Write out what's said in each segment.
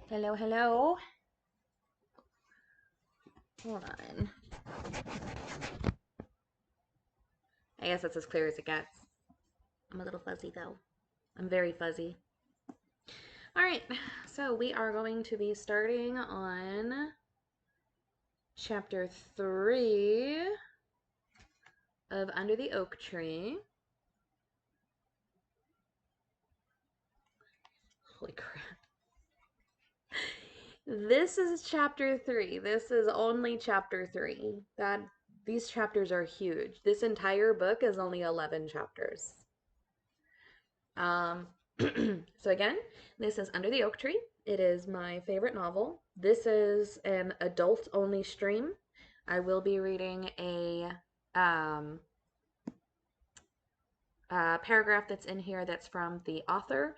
Hello, hello. Hold on. I guess that's as clear as it gets. I'm a little fuzzy though. I'm very fuzzy. Alright, so we are going to be starting on chapter 3 of Under the Oak Tree. Holy crap. This is chapter 3. This is only chapter 3. These chapters are huge. This entire book is only 11 chapters. So again, this is Under the Oak Tree. It is my favorite novel. This is an adult-only stream. I will be reading a paragraph that's in here that's from the author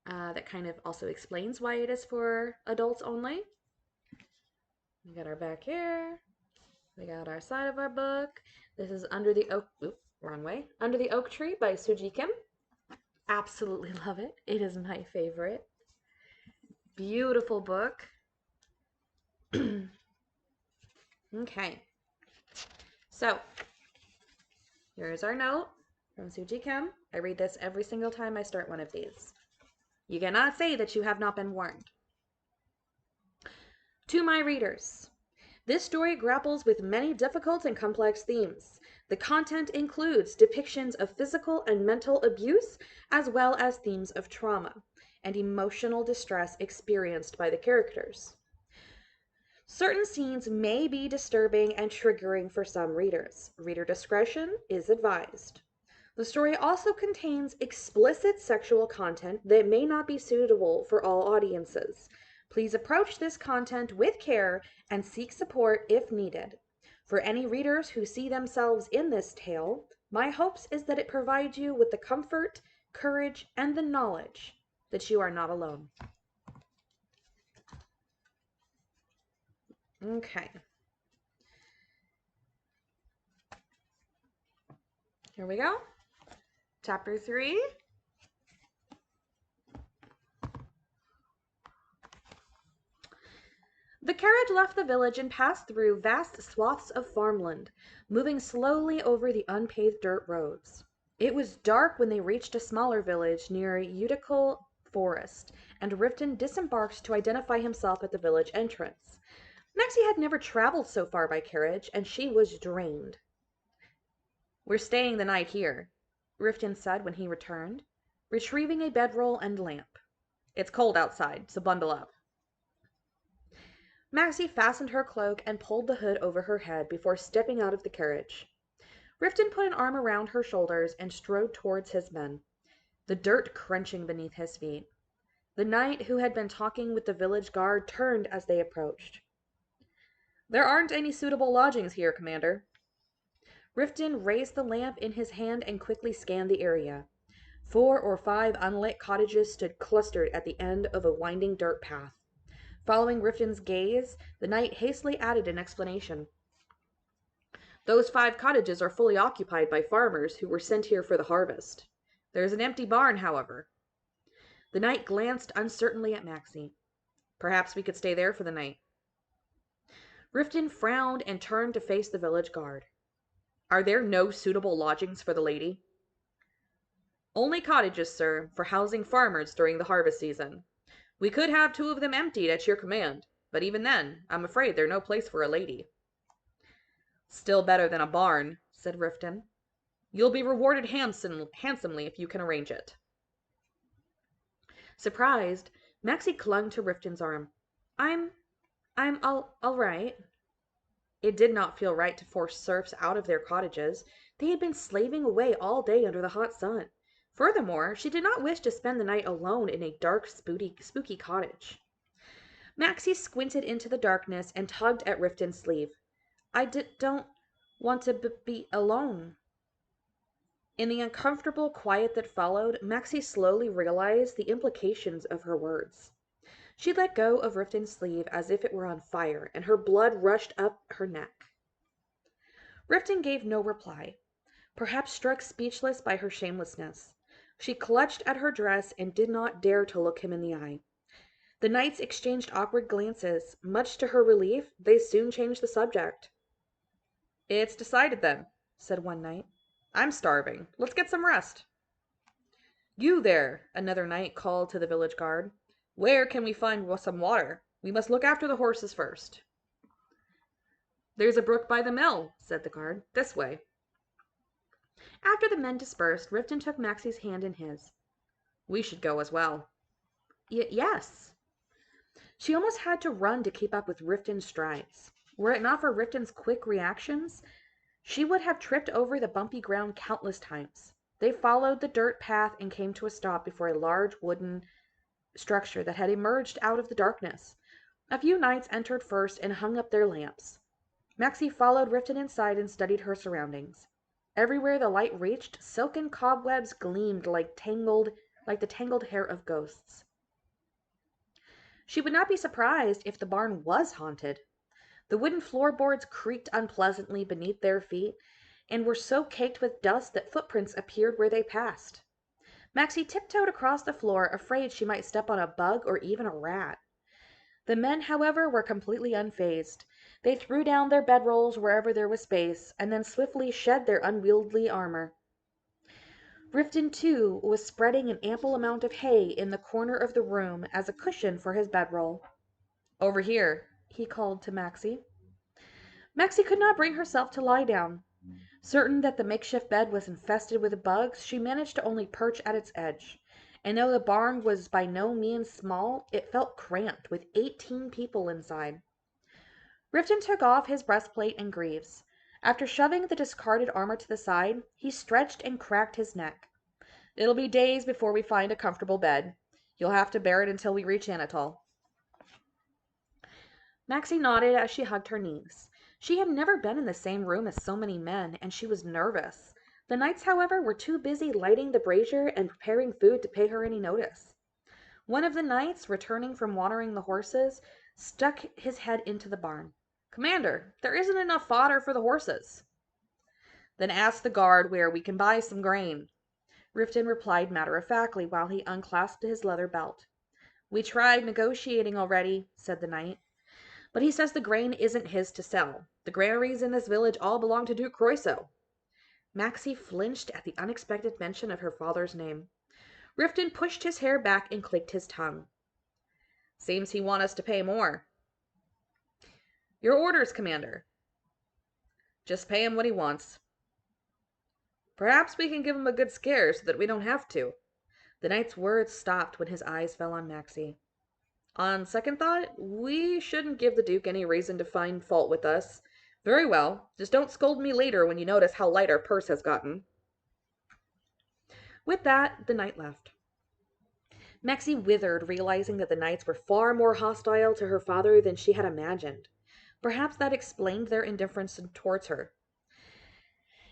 that kind of also explains why it is for adults only. We got our back here. We got our side of our book. This is Under the Oak... Oop, wrong way. Under the Oak Tree by Suji Kim. Absolutely love it. It is my favorite. Beautiful book. Okay. So, here's our note from Suji Kim. I read this every single time I start one of these. You cannot say that you have not been warned. To my readers, this story grapples with many difficult and complex themes. The content includes depictions of physical and mental abuse, as well as themes of trauma and emotional distress experienced by the characters. Certain scenes may be disturbing and triggering for some readers. Reader discretion is advised. The story also contains explicit sexual content that may not be suitable for all audiences. Please approach this content with care and seek support if needed. For any readers who see themselves in this tale, my hopes is that it provides you with the comfort, courage, and the knowledge that you are not alone. Okay. Here we go. Chapter 3. The carriage left the village and passed through vast swaths of farmland, moving slowly over the unpaved dirt roads. It was dark when they reached a smaller village near Utical Forest, and Riftan disembarked to identify himself at the village entrance. Maxi had never traveled so far by carriage, and she was drained. "We're staying the night here," Riftan said when he returned, retrieving a bedroll and lamp. "It's cold outside, so bundle up." Maxi fastened her cloak and pulled the hood over her head before stepping out of the carriage. Riftan put an arm around her shoulders and strode towards his men, the dirt crunching beneath his feet. The knight who had been talking with the village guard turned as they approached. "There aren't any suitable lodgings here, Commander." Riftan raised the lamp in his hand and quickly scanned the area. 4 or 5 unlit cottages stood clustered at the end of a winding dirt path. Following Riftan's gaze, the knight hastily added an explanation. "Those 5 cottages are fully occupied by farmers who were sent here for the harvest. There is an empty barn, however." The knight glanced uncertainly at Maxi. "Perhaps we could stay there for the night." Riftan frowned and turned to face the village guard. "Are there no suitable lodgings for the lady?" "Only cottages, sir, for housing farmers during the harvest season. We could have 2 of them emptied at your command, but even then, I'm afraid they're no place for a lady." "Still better than a barn," said Riftan. "You'll be rewarded handsomely if you can arrange it." Surprised, Maxi clung to Riftan's arm. I'm all right." It did not feel right to force serfs out of their cottages. They had been slaving away all day under the hot sun. Furthermore, she did not wish to spend the night alone in a dark, spooky cottage. Maxi squinted into the darkness and tugged at Riftan's sleeve. "I don't want to be alone." In the uncomfortable quiet that followed, Maxi slowly realized the implications of her words. She let go of Riftan's sleeve as if it were on fire, and her blood rushed up her neck. Riftan gave no reply, perhaps struck speechless by her shamelessness. She clutched at her dress and did not dare to look him in the eye. The knights exchanged awkward glances. Much to her relief, they soon changed the subject. "It's decided then," said one knight. "I'm starving. Let's get some rest." "You there," another knight called to the village guard. "Where can we find some water? We must look after the horses first." "There's a brook by the mill," said the guard. "This way." After the men dispersed, Riften took Maxi's hand in his. "We should go as well." Yes." She almost had to run to keep up with Riften's strides. Were it not for Riften's quick reactions, she would have tripped over the bumpy ground countless times. They followed the dirt path and came to a stop before a large wooden structure that had emerged out of the darkness. A few knights entered first and hung up their lamps. Maxi followed Riften inside and studied her surroundings. Everywhere the light reached, silken cobwebs gleamed like the tangled hair of ghosts. She would not be surprised if the barn was haunted. The wooden floorboards creaked unpleasantly beneath their feet and were so caked with dust that footprints appeared where they passed. Maxi tiptoed across the floor, afraid she might step on a bug or even a rat. The men, however, were completely unfazed. They threw down their bedrolls wherever there was space, and then swiftly shed their unwieldy armor. Riften, too, was spreading an ample amount of hay in the corner of the room as a cushion for his bedroll. "Over here," he called to Maxi. Maxi could not bring herself to lie down. Certain that the makeshift bed was infested with bugs, she managed to only perch at its edge. And though the barn was by no means small, it felt cramped, with 18 people inside. Riften took off his breastplate and greaves. After shoving the discarded armor to the side, he stretched and cracked his neck. "It'll be days before we find a comfortable bed. You'll have to bear it until we reach Anatole." Maxi nodded as she hugged her knees. She had never been in the same room as so many men, and she was nervous. The knights, however, were too busy lighting the brazier and preparing food to pay her any notice. One of the knights, returning from watering the horses, stuck his head into the barn. "Commander, there isn't enough fodder for the horses." "Then ask the guard where we can buy some grain," Riften replied matter-of-factly while he unclasped his leather belt. "We tried negotiating already," said the knight. "But he says the grain isn't his to sell. The granaries in this village all belong to Duke Croyso." Maxi flinched at the unexpected mention of her father's name. Riften pushed his hair back and clicked his tongue. "Seems he wants us to pay more." "Your orders, Commander." "Just pay him what he wants." "Perhaps we can give him a good scare so that we don't have to." The knight's words stopped when his eyes fell on Maxi. "On second thought, we shouldn't give the Duke any reason to find fault with us. Very well, just don't scold me later when you notice how light our purse has gotten." With that, the knight left. Maxi withered, realizing that the knights were far more hostile to her father than she had imagined. Perhaps that explained their indifference towards her.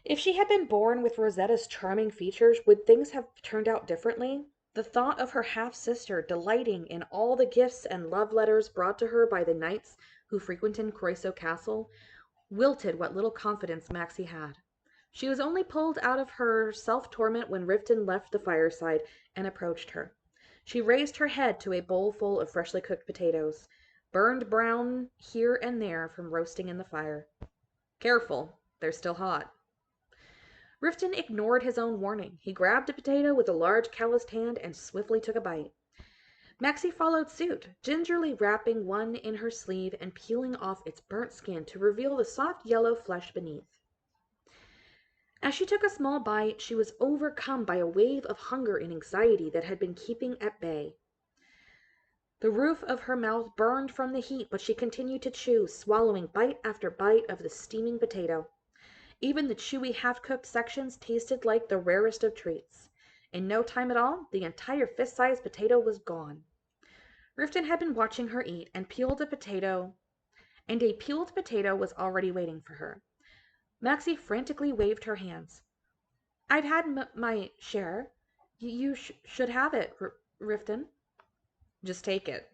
If she had been born with Rosetta's charming features, would things have turned out differently? The thought of her half-sister delighting in all the gifts and love letters brought to her by the knights who frequented Croyso Castle wilted what little confidence Maxi had. She was only pulled out of her self-torment when Riften left the fireside and approached her. She raised her head to a bowl full of freshly cooked potatoes, burned brown here and there from roasting in the fire. "Careful, they're still hot." Riften ignored his own warning. He grabbed a potato with a large calloused hand and swiftly took a bite. Maxi followed suit, gingerly wrapping one in her sleeve and peeling off its burnt skin to reveal the soft yellow flesh beneath. As she took a small bite, she was overcome by a wave of hunger and anxiety that had been keeping at bay. The roof of her mouth burned from the heat, but she continued to chew, swallowing bite after bite of the steaming potato. Even the chewy, half-cooked sections tasted like the rarest of treats. In no time at all, the entire fist-sized potato was gone. Riften had been watching her eat, and a peeled potato was already waiting for her. Maxi frantically waved her hands. "I've had my share. You should have it, Riften." "Just take it."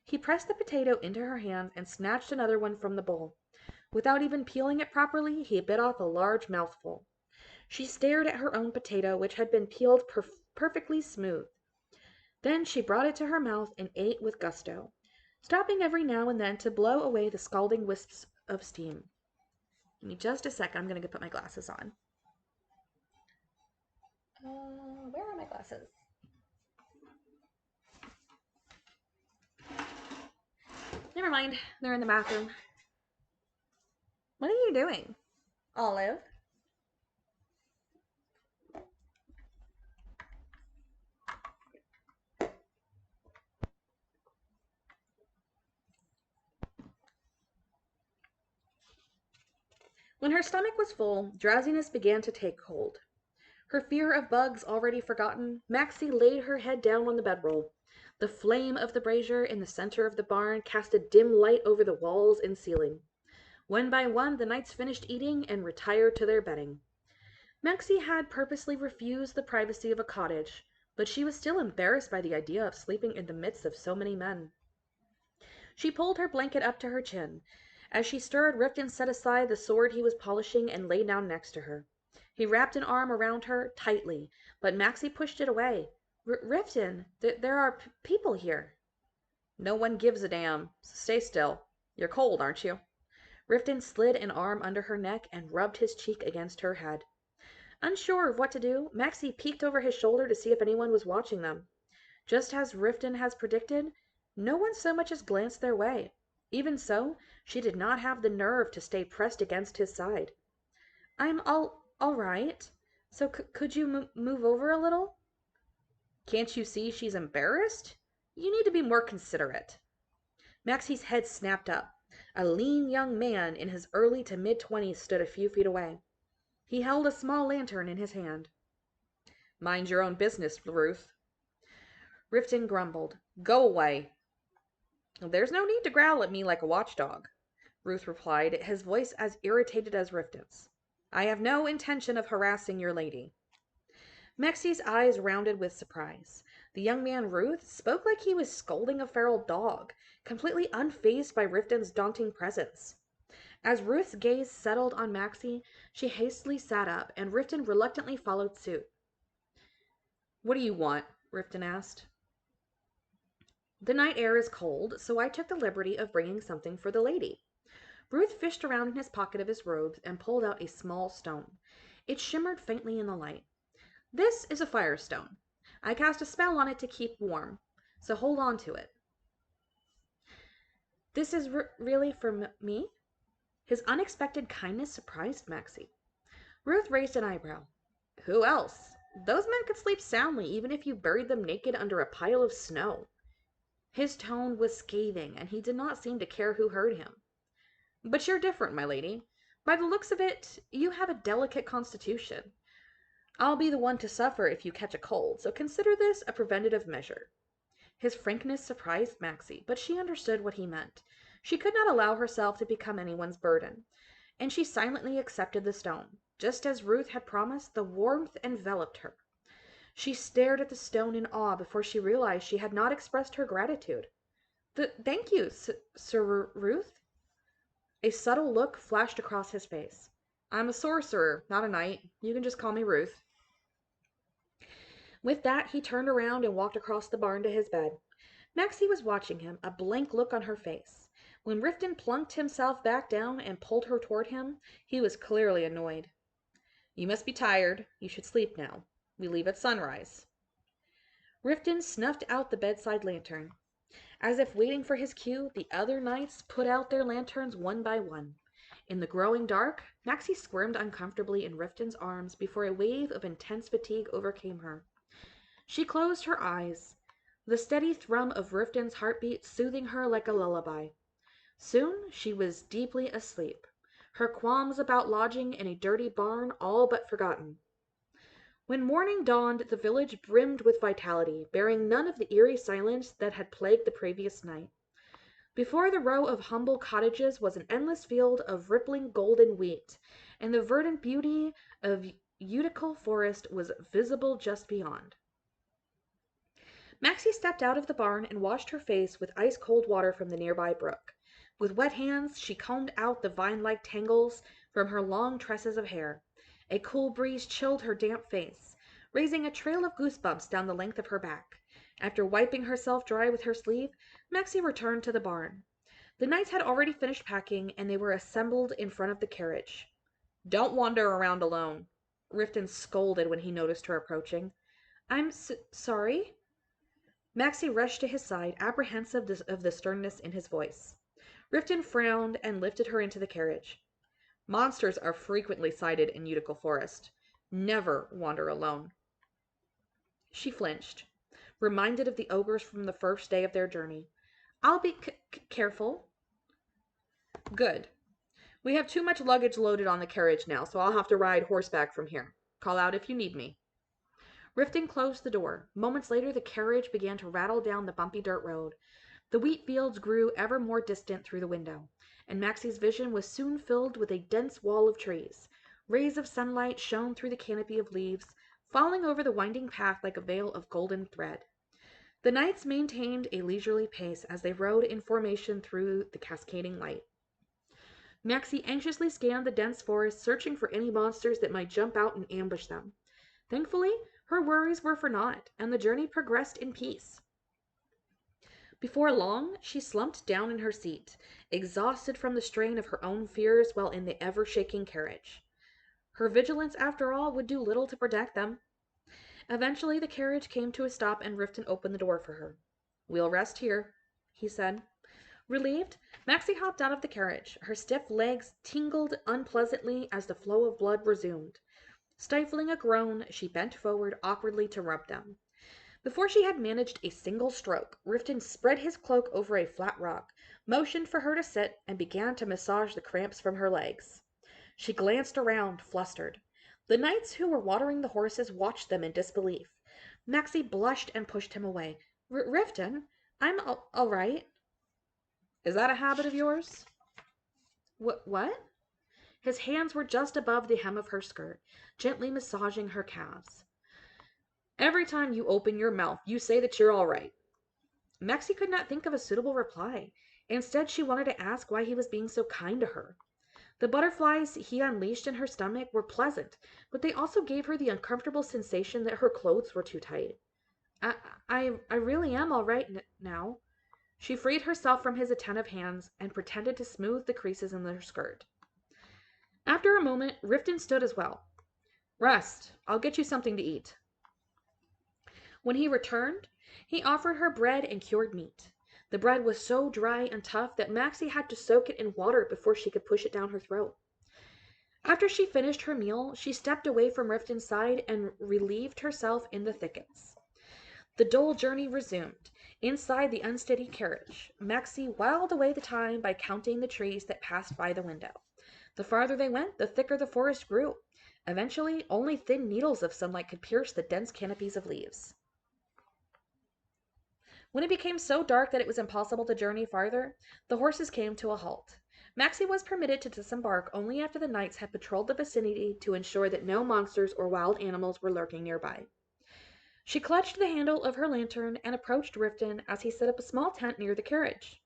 He pressed the potato into her hands and snatched another one from the bowl. Without even peeling it properly, he bit off a large mouthful. She stared at her own potato, which had been peeled perfectly smooth. Then she brought it to her mouth and ate with gusto, stopping every now and then to blow away the scalding wisps of steam. Give me just a second. I'm going to go put my glasses on. Where are my glasses? Never mind. They're in the bathroom. What are you doing, Olive? When her stomach was full, drowsiness began to take hold. Her fear of bugs already forgotten, Maxi laid her head down on the bedroll. The flame of the brazier in the center of the barn cast a dim light over the walls and ceiling. One by one the knights finished eating and retired to their bedding. Maxi had purposely refused the privacy of a cottage, but she was still embarrassed by the idea of sleeping in the midst of so many men. She pulled her blanket up to her chin. As she stirred, Riftan set aside the sword he was polishing and lay down next to her. He wrapped an arm around her, tightly, but Maxi pushed it away. Riftan, there are people here. No one gives a damn, so stay still. You're cold, aren't you? Riftan slid an arm under her neck and rubbed his cheek against her head. Unsure of what to do, Maxi peeked over his shoulder to see if anyone was watching them. Just as Riftan has predicted, no one so much as glanced their way. Even so, she did not have the nerve to stay pressed against his side. I'm all right. So could you move over a little? Can't you see she's embarrassed? You need to be more considerate. Maxi's head snapped up. A lean young man in his early to mid-20s stood a few feet away. He held a small lantern in his hand. Mind your own business, Ruth. Riftan grumbled. Go away. There's no need to growl at me like a watchdog, Ruth replied, his voice as irritated as Riftan's. I have no intention of harassing your lady. Maxi's eyes rounded with surprise. The young man, Ruth, spoke like he was scolding a feral dog, completely unfazed by Riftan's daunting presence. As Ruth's gaze settled on Maxi, she hastily sat up, and Riftan reluctantly followed suit. What do you want? Riftan asked. The night air is cold, so I took the liberty of bringing something for the lady. Ruth fished around in his pocket of his robes and pulled out a small stone. It shimmered faintly in the light. This is a firestone. I cast a spell on it to keep warm, so hold on to it. This is really for me? His unexpected kindness surprised Maxi. Ruth raised an eyebrow. Who else? Those men could sleep soundly even if you buried them naked under a pile of snow. His tone was scathing, and he did not seem to care who heard him. But you're different, my lady. By the looks of it, you have a delicate constitution. I'll be the one to suffer if you catch a cold, so consider this a preventative measure. His frankness surprised Maxi, but she understood what he meant. She could not allow herself to become anyone's burden, and she silently accepted the stone. Just as Ruth had promised, the warmth enveloped her. She stared at the stone in awe before she realized she had not expressed her gratitude. Thank you, Sir Ruth. A subtle look flashed across his face. I'm a sorcerer, not a knight. You can just call me Ruth. With that, he turned around and walked across the barn to his bed. Maxi was watching him, a blank look on her face. When Riftan plunked himself back down and pulled her toward him, he was clearly annoyed. You must be tired. You should sleep now. We leave at sunrise. Riftan snuffed out the bedside lantern. As if waiting for his cue, the other knights put out their lanterns one by one. In the growing dark, Maxi squirmed uncomfortably in Riftan's arms before a wave of intense fatigue overcame her. She closed her eyes, the steady thrum of Riftan's heartbeat soothing her like a lullaby. Soon she was deeply asleep, her qualms about lodging in a dirty barn all but forgotten. When morning dawned, the village brimmed with vitality, bearing none of the eerie silence that had plagued the previous night. Before the row of humble cottages was an endless field of rippling golden wheat, and the verdant beauty of Utical forest was visible just beyond. Maxi stepped out of the barn and washed her face with ice-cold water from the nearby brook. With wet hands, she combed out the vine-like tangles from her long tresses of hair. A cool breeze chilled her damp face, raising a trail of goosebumps down the length of her back. After wiping herself dry with her sleeve, Maxi returned to the barn. The knights had already finished packing, and they were assembled in front of the carriage. "Don't wander around alone," Riften scolded when he noticed her approaching. "I'm sorry." Maxi rushed to his side, apprehensive of the sternness in his voice. Riften frowned and lifted her into the carriage. "Monsters are frequently sighted in Utical Forest. Never wander alone." She flinched, reminded of the ogres from the first day of their journey. "I'll be careful." "Good. We have too much luggage loaded on the carriage now, so I'll have to ride horseback from here. Call out if you need me." Riften closed the door. Moments later, the carriage began to rattle down the bumpy dirt road. The wheat fields grew ever more distant through the window, and Maxi's vision was soon filled with a dense wall of trees. Rays of sunlight shone through the canopy of leaves, falling over the winding path like a veil of golden thread. The knights maintained a leisurely pace as they rode in formation through the cascading light. Maxi anxiously scanned the dense forest, searching for any monsters that might jump out and ambush them. Thankfully, her worries were for naught, and the journey progressed in peace. Before long, she slumped down in her seat, exhausted from the strain of her own fears while in the ever-shaking carriage. Her vigilance, after all, would do little to protect them. Eventually, the carriage came to a stop and Riften opened the door for her. "We'll rest here," he said. Relieved, Maxi hopped out of the carriage. Her stiff legs tingled unpleasantly as the flow of blood resumed. Stifling a groan, she bent forward awkwardly to rub them. Before she had managed a single stroke, Riften spread his cloak over a flat rock, motioned for her to sit, and began to massage the cramps from her legs. She glanced around, flustered. The knights who were watering the horses watched them in disbelief. Maxi blushed and pushed him away. "Riften, I'm all right." "Is that a habit of yours?" What? His hands were just above the hem of her skirt, gently massaging her calves. "Every time you open your mouth, you say that you're all right." Maxi could not think of a suitable reply. Instead, she wanted to ask why he was being so kind to her. The butterflies he unleashed in her stomach were pleasant, but they also gave her the uncomfortable sensation that her clothes were too tight. I really am all right now." She freed herself from his attentive hands and pretended to smooth the creases in her skirt. After a moment, Riften stood as well. "Rest. I'll get you something to eat." When he returned, he offered her bread and cured meat. The bread was so dry and tough that Maxi had to soak it in water before she could push it down her throat. After she finished her meal, she stepped away from Riften's side and relieved herself in the thickets. The dull journey resumed. Inside the unsteady carriage, Maxi whiled away the time by counting the trees that passed by the window. The farther they went, the thicker the forest grew. Eventually, only thin needles of sunlight could pierce the dense canopies of leaves. When it became so dark that it was impossible to journey farther, the horses came to a halt. Maxi was permitted to disembark only after the knights had patrolled the vicinity to ensure that no monsters or wild animals were lurking nearby. She clutched the handle of her lantern and approached Riften as he set up a small tent near the carriage.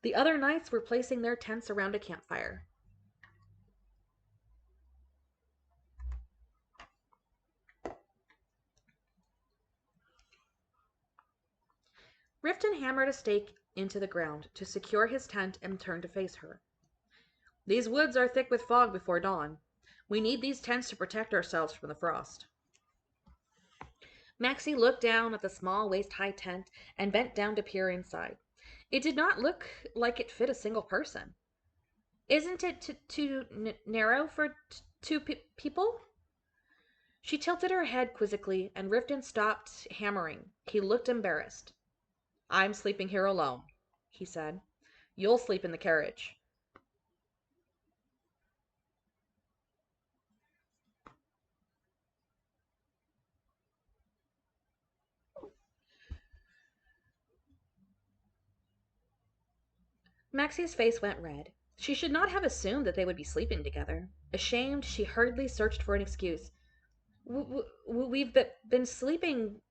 The other knights were placing their tents around a campfire. Riften hammered a stake into the ground to secure his tent and turned to face her. "These woods are thick with fog before dawn. We need these tents to protect ourselves from the frost." Maxi looked down at the small waist-high tent and bent down to peer inside. It did not look like it fit a single person. "Isn't it too narrow for two people?" She tilted her head quizzically, and Riften stopped hammering. He looked embarrassed. "I'm sleeping here alone," he said. "You'll sleep in the carriage." Maxi's face went red. She should not have assumed that they would be sleeping together. Ashamed, she hurriedly searched for an excuse. We've been sleeping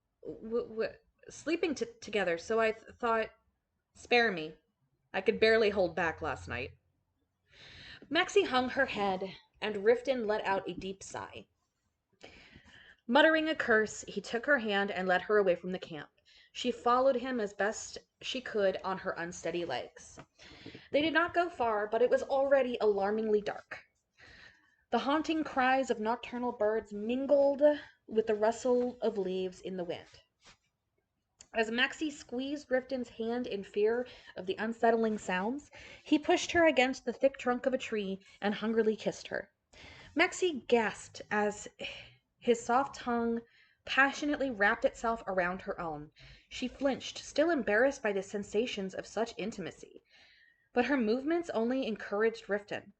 together, so I thought." "Spare me. I could barely hold back last night." Maxi hung her head, and Riften let out a deep sigh. Muttering a curse, he took her hand and led her away from the camp. She followed him as best she could on her unsteady legs. They did not go far, but it was already alarmingly dark. The haunting cries of nocturnal birds mingled with the rustle of leaves in the wind. As Maxi squeezed Riften's hand in fear of the unsettling sounds, he pushed her against the thick trunk of a tree and hungrily kissed her. Maxi gasped as his soft tongue passionately wrapped itself around her own. She flinched, still embarrassed by the sensations of such intimacy. But her movements only encouraged Riften.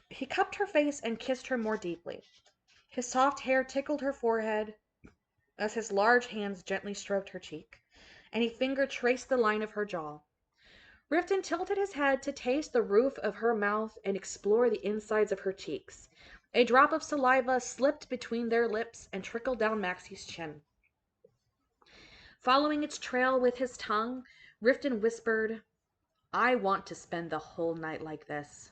He cupped her face and kissed her more deeply. His soft hair tickled her forehead as his large hands gently stroked her cheek, and a finger traced the line of her jaw. Riften tilted his head to taste the roof of her mouth and explore the insides of her cheeks. A drop of saliva slipped between their lips and trickled down Maxi's chin. Following its trail with his tongue, Riften whispered, "I want to spend the whole night like this."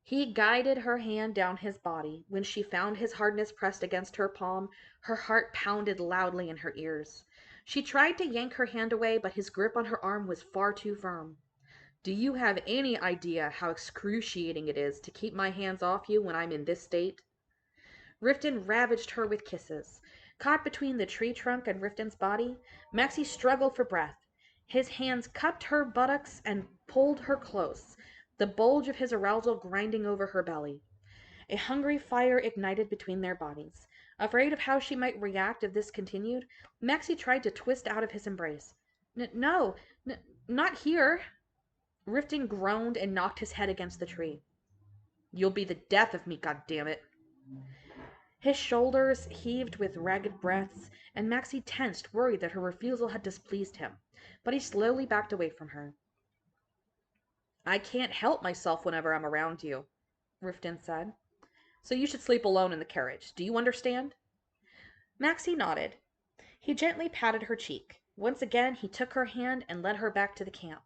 He guided her hand down his body. When she found his hardness pressed against her palm, her heart pounded loudly in her ears. She tried to yank her hand away, but his grip on her arm was far too firm. "Do you have any idea how excruciating it is to keep my hands off you when I'm in this state?" Riften ravaged her with kisses. Caught between the tree trunk and Riften's body, Maxi struggled for breath. His hands cupped her buttocks and pulled her close, the bulge of his arousal grinding over her belly. A hungry fire ignited between their bodies. Afraid of how she might react if this continued, Maxi tried to twist out of his embrace. No, not here." Riften groaned and knocked his head against the tree. "You'll be the death of me, goddammit." His shoulders heaved with ragged breaths, and Maxi tensed, worried that her refusal had displeased him, but he slowly backed away from her. "I can't help myself whenever I'm around you," Riften said. "So you should sleep alone in the carriage. Do you understand?" Maxi nodded. He gently patted her cheek. Once again he took her hand and led her back to the camp.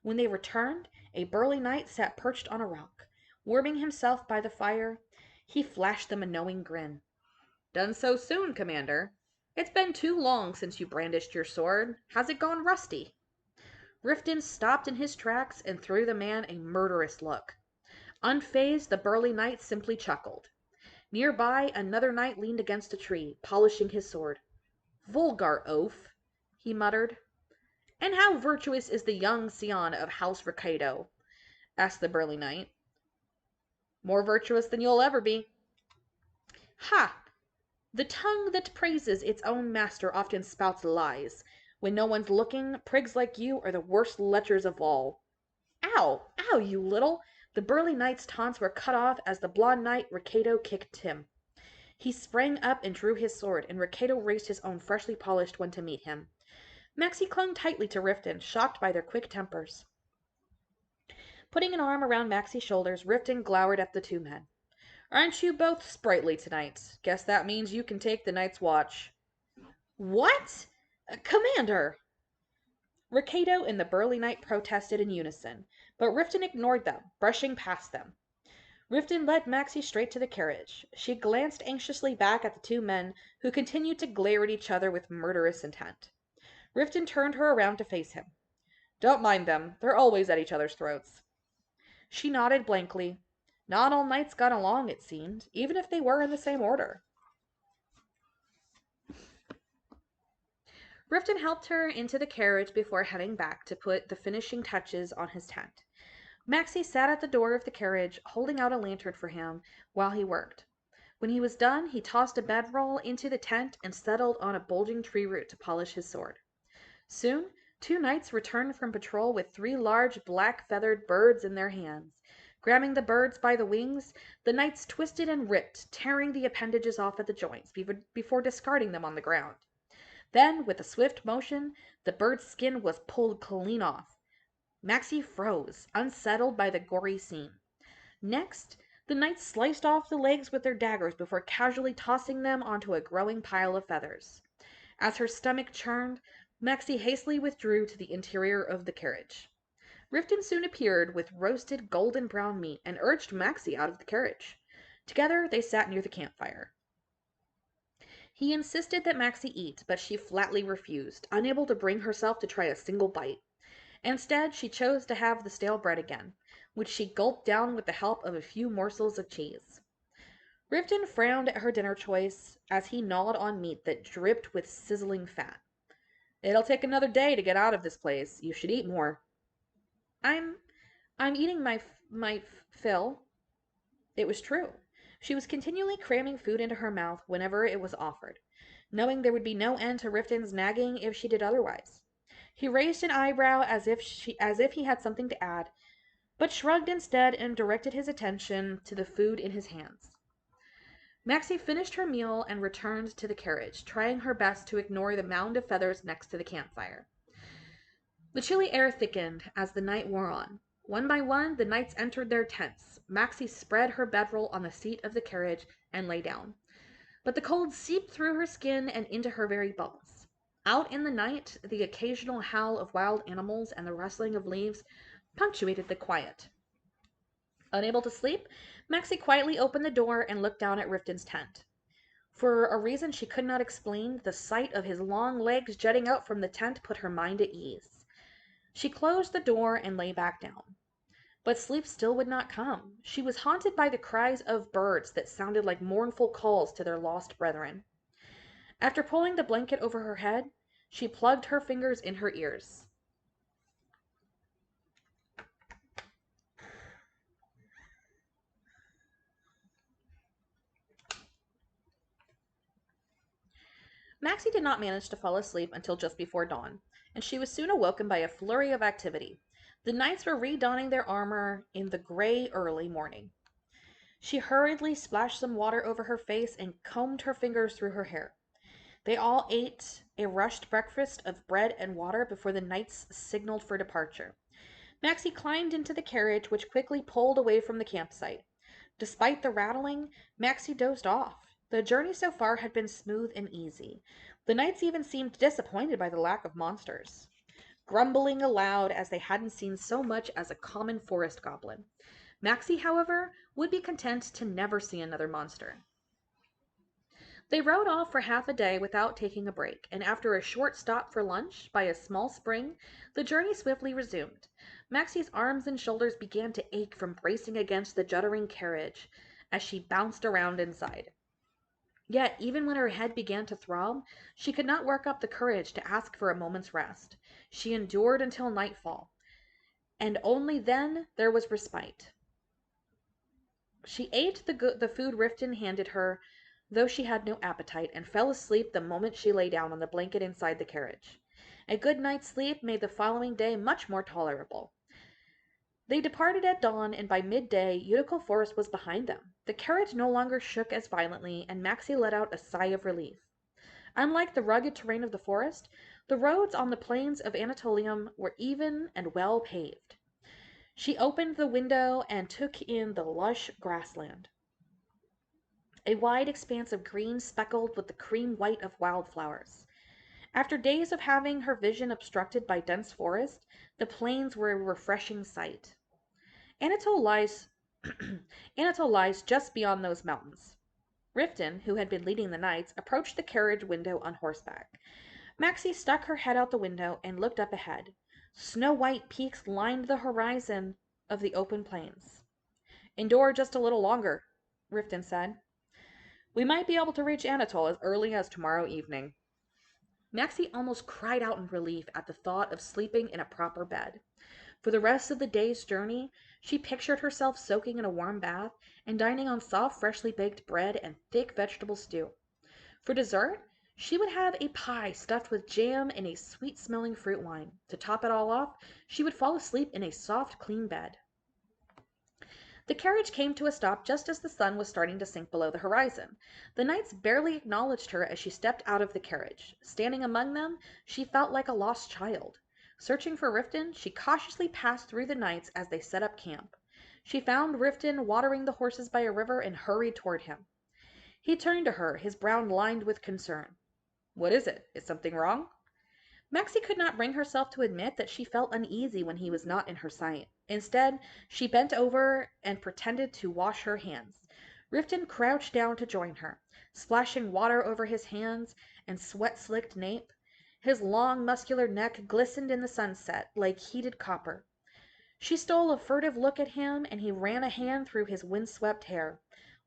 When they returned, a burly knight sat perched on a rock. Warming himself by the fire, he flashed them a knowing grin. "Done so soon, Commander? It's been too long since you brandished your sword. Has it gone rusty?" Riften stopped in his tracks and threw the man a murderous look. Unfazed, the burly knight simply chuckled. Nearby, another knight leaned against a tree, polishing his sword. "Vulgar oaf," he muttered. "And how virtuous is the young scion of House Ricado?" asked the burly knight. "More virtuous than you'll ever be." "Ha! The tongue that praises its own master often spouts lies. When no one's looking, prigs like you are the worst lechers of all." "Ow! Ow, you little—" The burly knight's taunts were cut off as the blond knight Ricado kicked him. He sprang up and drew his sword, and Ricado raised his own freshly polished one to meet him. Maxi clung tightly to Riften, shocked by their quick tempers. Putting an arm around Maxi's shoulders, Riften glowered at the two men. "Aren't you both sprightly tonight? Guess that means you can take the night's watch." "What? Commander!" Ricado and the burly knight protested in unison, but Riften ignored them, brushing past them. Riften led Maxi straight to the carriage. She glanced anxiously back at the two men, who continued to glare at each other with murderous intent. Riften turned her around to face him. "Don't mind them. They're always at each other's throats." She nodded blankly. Not all knights got along, it seemed, even if they were in the same order. Riften helped her into the carriage before heading back to put the finishing touches on his tent. Maxi sat at the door of the carriage, holding out a lantern for him while he worked. When he was done, he tossed a bedroll into the tent and settled on a bulging tree root to polish his sword. Soon, two knights returned from patrol with 3 large black-feathered birds in their hands. Grabbing the birds by the wings, the knights twisted and ripped, tearing the appendages off at the joints before discarding them on the ground. Then, with a swift motion, the bird's skin was pulled clean off. Maxi froze, unsettled by the gory scene. Next, the knights sliced off the legs with their daggers before casually tossing them onto a growing pile of feathers. As her stomach churned, Maxi hastily withdrew to the interior of the carriage. Riften soon appeared with roasted golden-brown meat and urged Maxi out of the carriage. Together they sat near the campfire. He insisted that Maxi eat, but she flatly refused, unable to bring herself to try a single bite. Instead, she chose to have the stale bread again, which she gulped down with the help of a few morsels of cheese. Riften frowned at her dinner choice as he gnawed on meat that dripped with sizzling fat. "It'll take another day to get out of this place. You should eat more." I'm I'm eating my fill." It was true. She was continually cramming food into her mouth whenever it was offered, knowing there would be no end to Riften's nagging if she did otherwise. He raised an eyebrow as if he had something to add, but shrugged instead and directed his attention to the food in his hands. Maxie finished her meal and returned to the carriage, trying her best to ignore the mound of feathers next to the campfire. The chilly air thickened as the night wore on. One by one, the knights entered their tents. Maxie spread her bedroll on the seat of the carriage and lay down, but the cold seeped through her skin and into her very bones. Out in the night, the occasional howl of wild animals and the rustling of leaves punctuated the quiet. Unable to sleep, Maxie quietly opened the door and looked down at Riften's tent. For a reason she could not explain, the sight of his long legs jutting out from the tent put her mind at ease. She closed the door and lay back down. But sleep still would not come. She was haunted by the cries of birds that sounded like mournful calls to their lost brethren. After pulling the blanket over her head, she plugged her fingers in her ears. Maxie did not manage to fall asleep until just before dawn, and she was soon awoken by a flurry of activity. The knights were redonning their armor in the gray early morning. She hurriedly splashed some water over her face and combed her fingers through her hair. They all ate a rushed breakfast of bread and water before the knights signaled for departure. Maxie climbed into the carriage, which quickly pulled away from the campsite. Despite the rattling, Maxie dozed off. The journey so far had been smooth and easy. The knights even seemed disappointed by the lack of monsters, grumbling aloud as they hadn't seen so much as a common forest goblin. Maxie, however, would be content to never see another monster. They rode off for half a day without taking a break, and after a short stop for lunch by a small spring, the journey swiftly resumed. Maxie's arms and shoulders began to ache from bracing against the juddering carriage as she bounced around inside. Yet, even when her head began to throb, she could not work up the courage to ask for a moment's rest. She endured until nightfall, and only then there was respite. She ate the food Riften handed her, though she had no appetite, and fell asleep the moment she lay down on the blanket inside the carriage. A good night's sleep made the following day much more tolerable. They departed at dawn, and by midday Utical Forest was behind them. The carriage no longer shook as violently, and Maxie let out a sigh of relief. Unlike the rugged terrain of the forest, the roads on the plains of Anatolium were even and well paved. She opened the window and took in the lush grassland, a wide expanse of green speckled with the cream white of wildflowers. After days of having her vision obstructed by dense forest, the plains were a refreshing sight. Anatole lies Anatole lies just beyond those mountains. Riften, who had been leading the knights, approached the carriage window on horseback. Maxie stuck her head out the window and looked up ahead. Snow-white peaks lined the horizon of the open plains. "Endure just a little longer," Riften said. "We might be able to reach Anatole as early as tomorrow evening." Maxie almost cried out in relief at the thought of sleeping in a proper bed. For the rest of the day's journey, she pictured herself soaking in a warm bath and dining on soft, freshly baked bread and thick vegetable stew. For dessert, she would have a pie stuffed with jam and a sweet-smelling fruit wine. To top it all off, she would fall asleep in a soft, clean bed. The carriage came to a stop just as the sun was starting to sink below the horizon. The knights barely acknowledged her as she stepped out of the carriage. Standing among them, she felt like a lost child. Searching for Riften, she cautiously passed through the knights as they set up camp. She found Riften watering the horses by a river and hurried toward him. He turned to her, his brow lined with concern. "What is it? Is something wrong?" Maxie could not bring herself to admit that she felt uneasy when he was not in her sight. Instead, she bent over and pretended to wash her hands. Riften crouched down to join her, splashing water over his hands and sweat-slicked nape. His long, muscular neck glistened in the sunset like heated copper. She stole a furtive look at him, and he ran a hand through his windswept hair.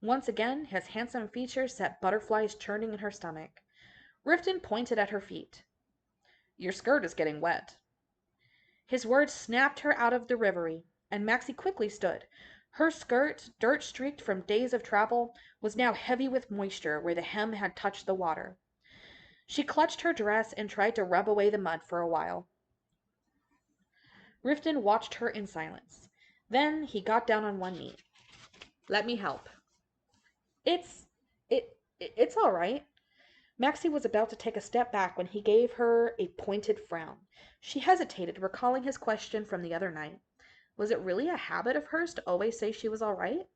Once again, his handsome features set butterflies churning in her stomach. Riften pointed at her feet. "Your skirt is getting wet." His words snapped her out of the reverie, and Maxi quickly stood. Her skirt, dirt-streaked from days of travel, was now heavy with moisture where the hem had touched the water. She clutched her dress and tried to rub away the mud for a while. Riften watched her in silence. Then he got down on one knee. "Let me help." It's all right." Maxi was about to take a step back when he gave her a pointed frown. She hesitated, recalling his question from the other night. Was it really a habit of hers to always say she was all right?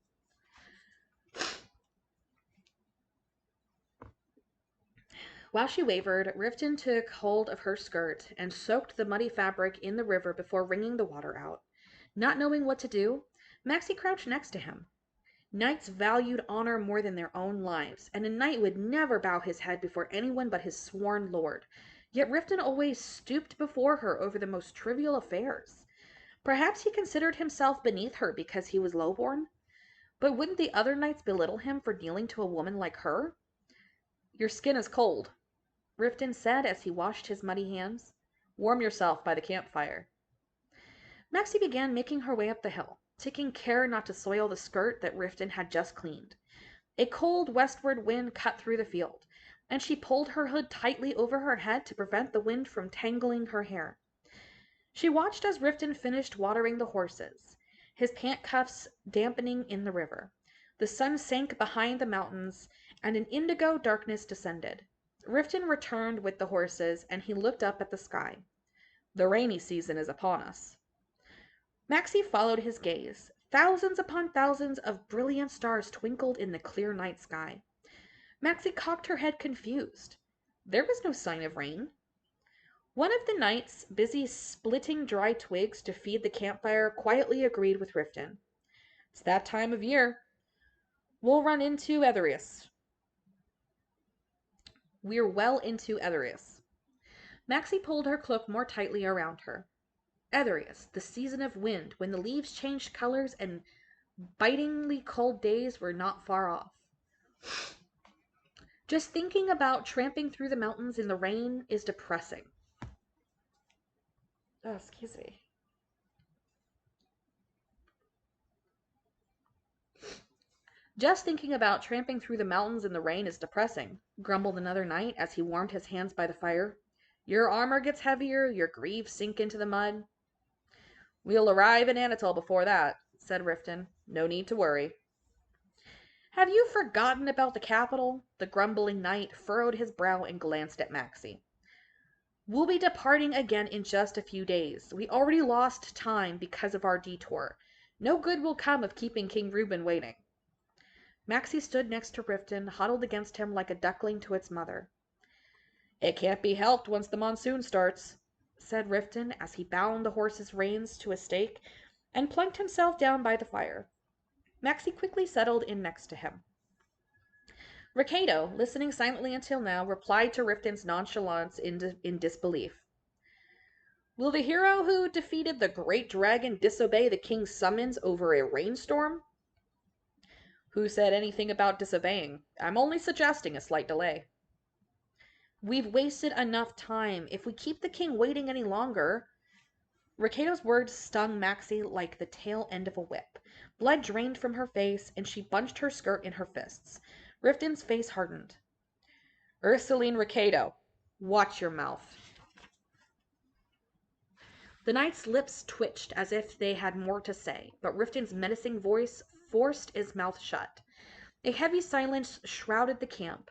While she wavered, Riften took hold of her skirt and soaked the muddy fabric in the river before wringing the water out. Not knowing what to do, Maxi crouched next to him. Knights valued honor more than their own lives, and a knight would never bow his head before anyone but his sworn lord. Yet Riften always stooped before her over the most trivial affairs. Perhaps he considered himself beneath her because he was lowborn? But wouldn't the other knights belittle him for kneeling to a woman like her? "Your skin is cold," Riften said as he washed his muddy hands. "Warm yourself by the campfire." Maxi began making her way up the hill, taking care not to soil the skirt that Riften had just cleaned. A cold westward wind cut through the field, and she pulled her hood tightly over her head to prevent the wind from tangling her hair. She watched as Riften finished watering the horses, his pant cuffs dampening in the river. The sun sank behind the mountains, and an indigo darkness descended. Riften returned with the horses, and he looked up at the sky. "The rainy season is upon us." Maxi followed his gaze. Thousands upon thousands of brilliant stars twinkled in the clear night sky. Maxi cocked her head confused. There was no sign of rain. One of the knights, busy splitting dry twigs to feed the campfire, quietly agreed with Riften. "It's that time of year. We'll run into Etherius." "We're well into Etherius." Maxi pulled her cloak more tightly around her. Etherius, the season of wind, when the leaves changed colors and bitingly cold days were not far off. Just thinking about tramping through the mountains in the rain is depressing. Oh, excuse me. "Just thinking about tramping through the mountains in the rain is depressing," grumbled another knight as he warmed his hands by the fire. "Your armor gets heavier, your greaves sink into the mud." "We'll arrive in Anatole before that," said Riften. "No need to worry." "Have you forgotten about the capital?" The grumbling knight furrowed his brow and glanced at Maxi. "We'll be departing again in just a few days. We already lost time because of our detour. No good will come of keeping King Reuben waiting." Maxi stood next to Riften, huddled against him like a duckling to its mother. "It can't be helped once the monsoon starts," said Riften as he bound the horse's reins to a stake and plunked himself down by the fire. Maxi quickly settled in next to him. Ricado, listening silently until now, replied to Riften's nonchalance in disbelief. "Will the hero who defeated the great dragon disobey the king's summons over a rainstorm?" "Who said anything about disobeying? I'm only suggesting a slight delay." "We've wasted enough time. If we keep the king waiting any longer—" Ricado's words stung Maxi like the tail end of a whip. Blood drained from her face, and she bunched her skirt in her fists. Riften's face hardened. "Ursuline Ricado, watch your mouth." The knight's lips twitched as if they had more to say, but Riften's menacing voice forced his mouth shut. A heavy silence shrouded the camp.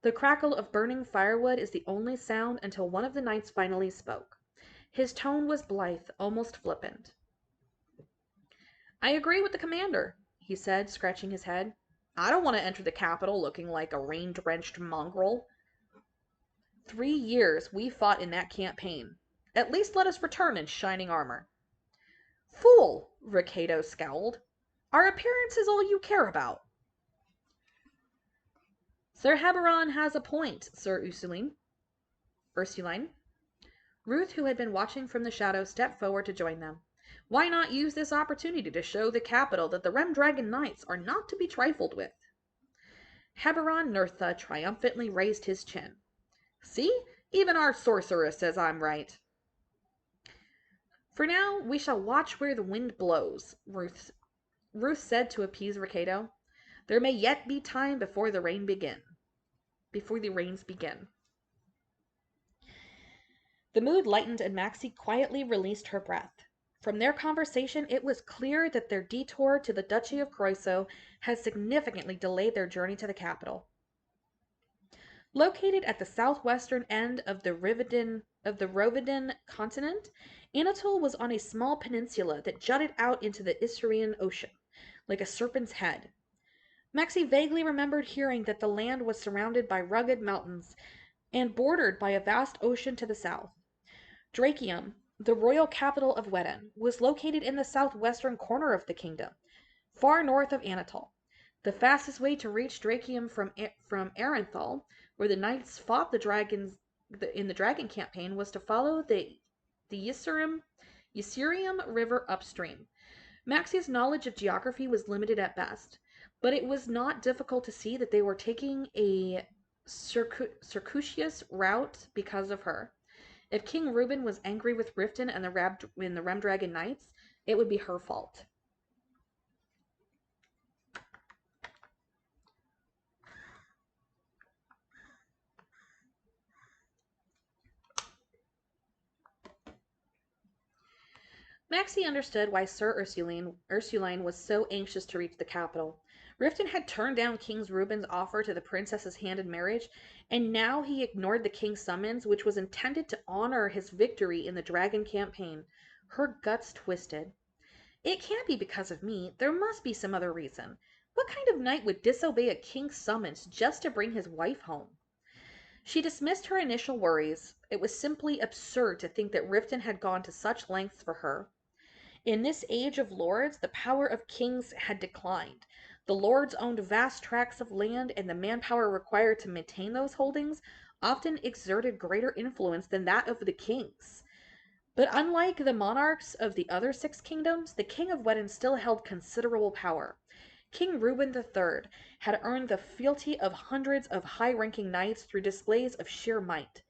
The crackle of burning firewood is the only sound until one of the knights finally spoke. His tone was blithe, almost flippant. "I agree with the commander," he said, scratching his head. "I don't want to enter the capital looking like a rain-drenched mongrel. 3 years we fought in that campaign. At least let us return in shining armor." "Fool!" Ricado scowled. "Our appearance is all you care about." Sir Heberon has a point, Sir Ursuline. Ruth, who had been watching from the shadows, stepped forward to join them. Why not use this opportunity to show the capital that the Remdragon Knights are not to be trifled with? Heberon Nertha triumphantly raised his chin. See? Even our sorcerer says I'm right. For now, we shall watch where the wind blows, Ruth said to appease Ricado. There may yet be time before the rains begin. The mood lightened and Maxi quietly released her breath. From their conversation, it was clear that their detour to the Duchy of Croyso had significantly delayed their journey to the capital. Located at the southwestern end of the Rovidan continent, Anatole was on a small peninsula that jutted out into the Isthmian Ocean, like a serpent's head. Maxi vaguely remembered hearing that the land was surrounded by rugged mountains and bordered by a vast ocean to the south. Dracium, the royal capital of Wedden, was located in the southwestern corner of the kingdom, far north of Anatole. The fastest way to reach Dracium from Arenthal, where the knights fought the dragons in the dragon campaign, was to follow the Ysserium River upstream. Maxi's knowledge of geography was limited at best, but it was not difficult to see that they were taking a circuitous route because of her. If King Reuben was angry with Riften and the Remdragon Knights, it would be her fault. Maxi understood why Sir Ursuline was so anxious to reach the capital. Riften had turned down King Reuben's offer to the princess's hand in marriage, and now he ignored the king's summons, which was intended to honor his victory in the dragon campaign. Her guts twisted. It can't be because of me. There must be some other reason. What kind of knight would disobey a king's summons just to bring his wife home? She dismissed her initial worries. It was simply absurd to think that Riften had gone to such lengths for her. In this age of lords, the power of kings had declined. The lords owned vast tracts of land, and the manpower required to maintain those holdings often exerted greater influence than that of the kings. But unlike the monarchs of the other 6 kingdoms, the king of Wedden still held considerable power. King Reuben III had earned the fealty of hundreds of high-ranking knights through displays of sheer might.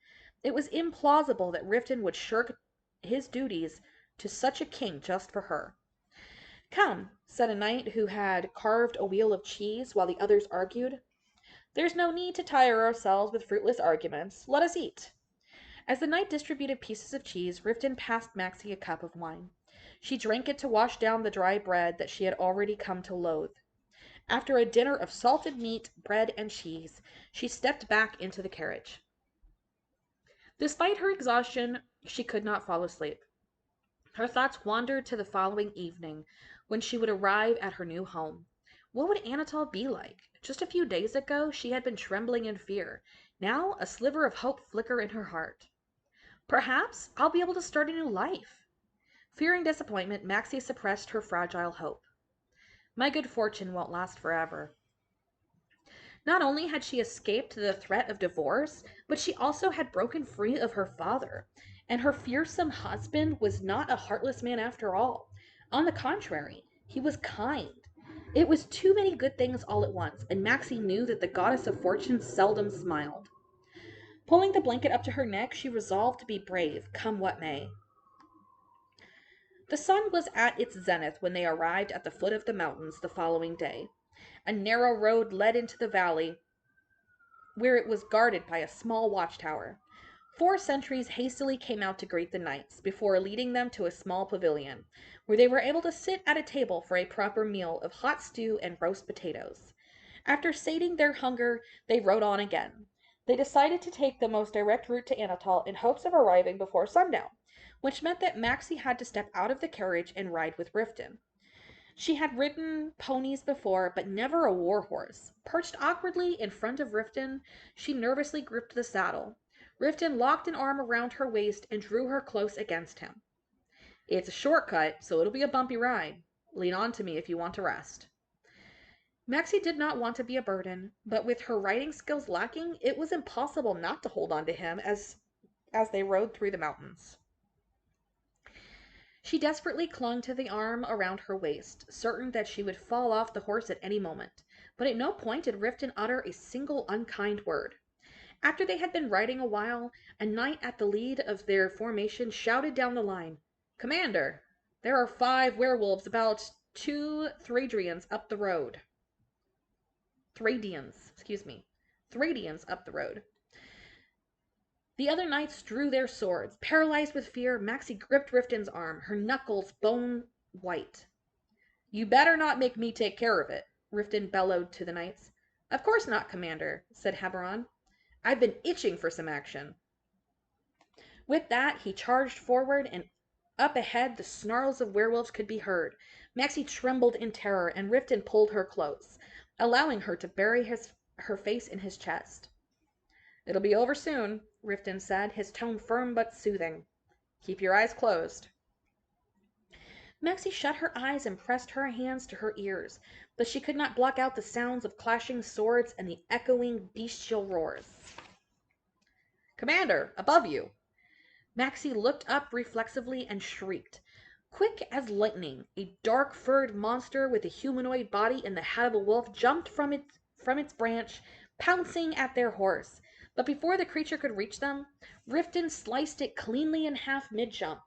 It was implausible that Riften would shirk his duties to such a king just for her. Come, said a knight who had carved a wheel of cheese while the others argued. There's no need to tire ourselves with fruitless arguments. Let us eat. As the knight distributed pieces of cheese, Riften passed Maxi a cup of wine. She drank it to wash down the dry bread that she had already come to loathe. After a dinner of salted meat, bread, and cheese, she stepped back into the carriage. Despite her exhaustion, she could not fall asleep. Her thoughts wandered to the following evening, when she would arrive at her new home. What would Anatole be like? Just a few days ago, she had been trembling in fear. Now, a sliver of hope flickered in her heart. Perhaps I'll be able to start a new life. Fearing disappointment, Maxi suppressed her fragile hope. My good fortune won't last forever. Not only had she escaped the threat of divorce, but she also had broken free of her father. And her fearsome husband was not a heartless man after all. On the contrary, he was kind. It was too many good things all at once, and Maxi knew that the goddess of fortune seldom smiled. Pulling the blanket up to her neck, she resolved to be brave, come what may. The sun was at its zenith when they arrived at the foot of the mountains the following day. A narrow road led into the valley, where it was guarded by a small watchtower. 4 sentries hastily came out to greet the knights, before leading them to a small pavilion, where they were able to sit at a table for a proper meal of hot stew and roast potatoes. After sating their hunger, they rode on again. They decided to take the most direct route to Anatole in hopes of arriving before sundown, which meant that Maxi had to step out of the carriage and ride with Riften. She had ridden ponies before, but never a war horse. Perched awkwardly in front of Riften, she nervously gripped the saddle. Riften locked an arm around her waist and drew her close against him. It's a shortcut, so it'll be a bumpy ride. Lean on to me if you want to rest. Maxie did not want to be a burden, but with her riding skills lacking, it was impossible not to hold on to him as they rode through the mountains. She desperately clung to the arm around her waist, certain that she would fall off the horse at any moment, but at no point did Riften utter a single unkind word. After they had been riding a while, a knight at the lead of their formation shouted down the line, "Commander, there are 5 werewolves about 2 Thradrians up the road." Thradians up the road. The other knights drew their swords. Paralyzed with fear, Maxi gripped Riften's arm, her knuckles bone white. "You better not make me take care of it," Riften bellowed to the knights. "Of course not, Commander," said Haberon. "I've been itching for some action." With that, he charged forward, and up ahead the snarls of werewolves could be heard. Maxi trembled in terror, and Riften pulled her close, allowing her to bury her face in his chest. "It'll be over soon," Riften said, his tone firm but soothing. "Keep your eyes closed." Maxi shut her eyes and pressed her hands to her ears, but she could not block out the sounds of clashing swords and the echoing bestial roars. "Commander, above you!" Maxi looked up reflexively and shrieked. Quick as lightning, a dark-furred monster with a humanoid body and the head of a wolf jumped from its branch, pouncing at their horse. But before the creature could reach them, Riften sliced it cleanly in half mid-jump.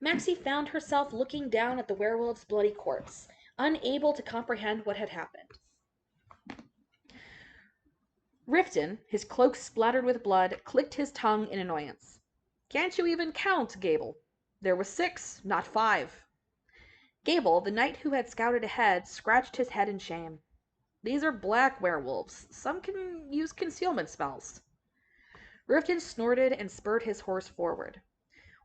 Maxi found herself looking down at the werewolf's bloody corpse, unable to comprehend what had happened. Riften, his cloak splattered with blood, clicked his tongue in annoyance. "Can't you even count, Gable? There were 6, not 5. Gable, the knight who had scouted ahead, scratched his head in shame. "These are black werewolves. Some can use concealment spells." Riften snorted and spurred his horse forward.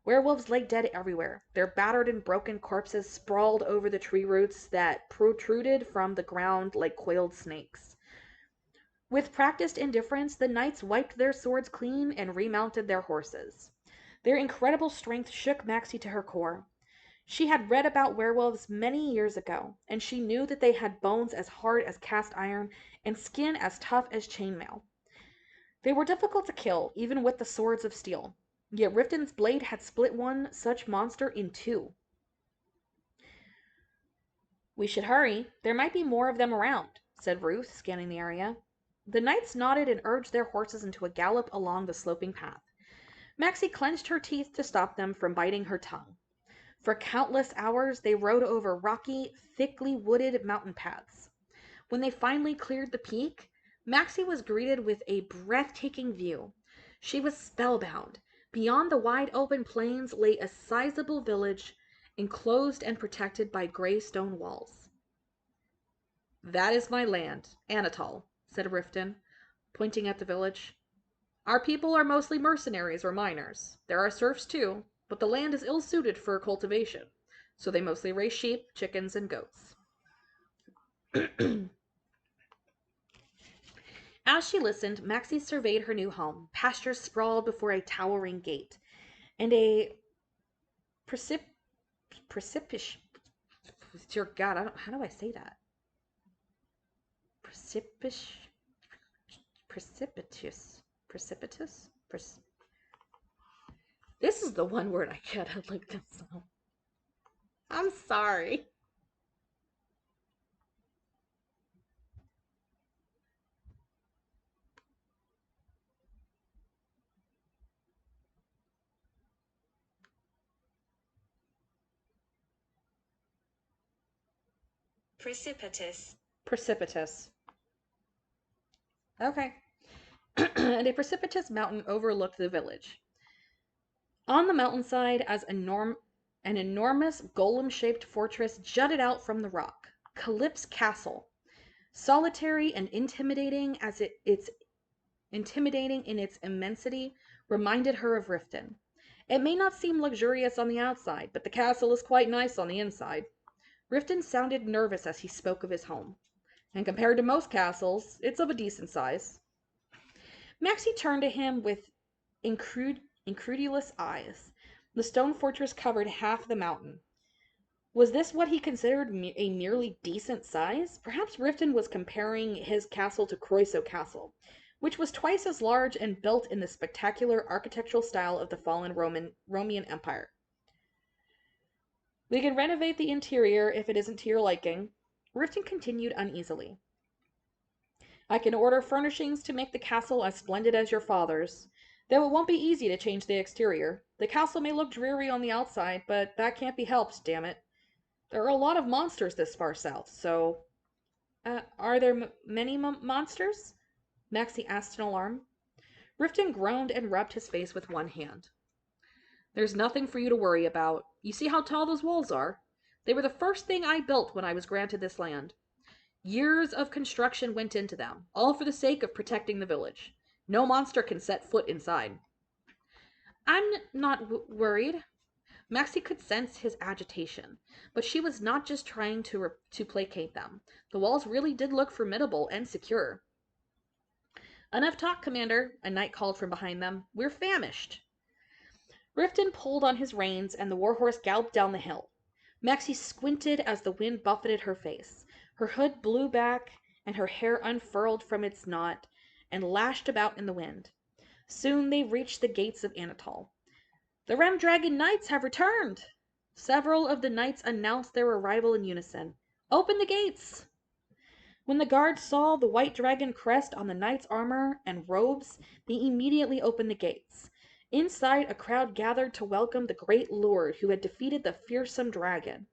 Werewolves lay dead everywhere, their battered and broken corpses sprawled over the tree roots that protruded from the ground like coiled snakes. With practiced indifference, the knights wiped their swords clean and remounted their horses. Their incredible strength shook Maxi to her core. She had read about werewolves many years ago, and she knew that they had bones as hard as cast iron and skin as tough as chainmail. They were difficult to kill, even with the swords of steel, yet Riften's blade had split one such monster in 2. "We should hurry. There might be more of them around," said Ruth, scanning the area. The knights nodded and urged their horses into a gallop along the sloping path. Maxi clenched her teeth to stop them from biting her tongue. For countless hours they rode over rocky, thickly wooded mountain paths. When they finally cleared the peak, Maxi was greeted with a breathtaking view. She was spellbound. Beyond the wide open plains lay a sizable village, enclosed and protected by gray stone walls. "That is my land, Anatole," said Riften, pointing at the village. "Our people are mostly mercenaries or miners. There are serfs too, but the land is ill-suited for cultivation, so they mostly raise sheep, chickens, and goats." As she listened, Maxi surveyed her new home. Pastures sprawled before a towering gate, and a precipitous... Dear God, how do I say that? Precipitous? This is the one word I gotta look this up. I'm sorry. Precipitous. Okay. And a precipitous mountain overlooked the village. On the mountainside, as an enormous golem-shaped fortress jutted out from the rock. Calypse Castle. Solitary and intimidating as it's intimidating in its immensity, reminded her of Riften. It may not seem luxurious on the outside, but the castle is quite nice on the inside. Riften sounded nervous as he spoke of his home. And compared to most castles, it's of a decent size. Maxi turned to him with incredulous eyes. The stone fortress covered half the mountain. Was this what he considered a merely decent size? Perhaps Riften was comparing his castle to Croyso Castle, which was twice as large and built in the spectacular architectural style of the fallen Roman Empire. We can renovate the interior if it isn't to your liking. Riften continued uneasily. I can order furnishings to make the castle as splendid as your father's, though it won't be easy to change the exterior. The castle may look dreary on the outside, but that can't be helped, damn it. There are a lot of monsters this far south, so... are there many monsters? Maxi asked in alarm. Riften groaned and rubbed his face with one hand. There's nothing for you to worry about. You see how tall those walls are? They were the first thing I built when I was granted this land. Years of construction went into them, all for the sake of protecting the village. No monster can set foot inside. I'm not worried. Maxi could sense his agitation, but she was not just trying to placate them. The walls really did look formidable and secure. Enough talk, Commander, a knight called from behind them. We're famished. Riften pulled on his reins, and the warhorse galloped down the hill. Maxi squinted as the wind buffeted her face. Her hood blew back, and her hair unfurled from its knot and lashed about in the wind. Soon they reached the gates of Anatole. The Ram-Dragon Knights have returned! Several of the knights announced their arrival in unison. Open the gates! When the guards saw the white dragon crest on the knight's armor and robes, they immediately opened the gates. Inside, a crowd gathered to welcome the great lord who had defeated the fearsome dragon.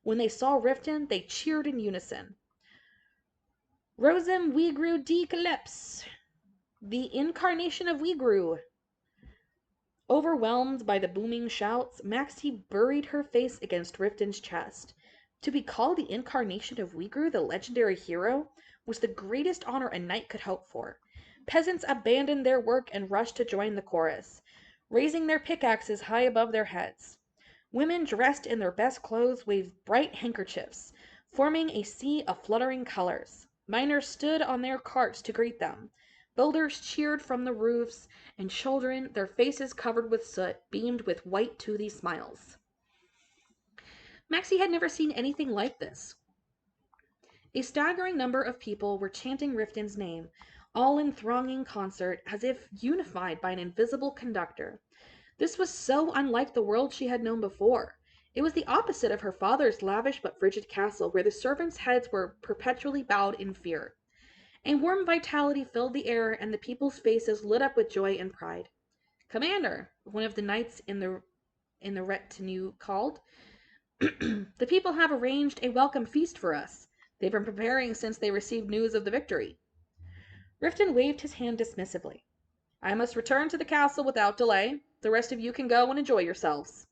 When they saw Riften, they cheered in unison. Rosem Wigru de Calypse, the incarnation of Wigru. Overwhelmed by the booming shouts, Maxi buried her face against Riften's chest. To be called the incarnation of Wigru, the legendary hero, was the greatest honor a knight could hope for. Peasants abandoned their work and rushed to join the chorus, raising their pickaxes high above their heads. Women dressed in their best clothes waved bright handkerchiefs, forming a sea of fluttering colors. Miners stood on their carts to greet them. Builders cheered from the roofs, and children, their faces covered with soot, beamed with white toothy smiles. Maxi had never seen anything like this. A staggering number of people were chanting Riften's name, all in thronging concert, as if unified by an invisible conductor. This was so unlike the world she had known before. It was the opposite of her father's lavish but frigid castle, where the servants' heads were perpetually bowed in fear. A warm vitality filled the air, and the people's faces lit up with joy and pride. Commander, one of the knights in the retinue called, the people have arranged a welcome feast for us. They've been preparing since they received news of the victory. Riften waved his hand dismissively. I must return to the castle without delay. The rest of you can go and enjoy yourselves.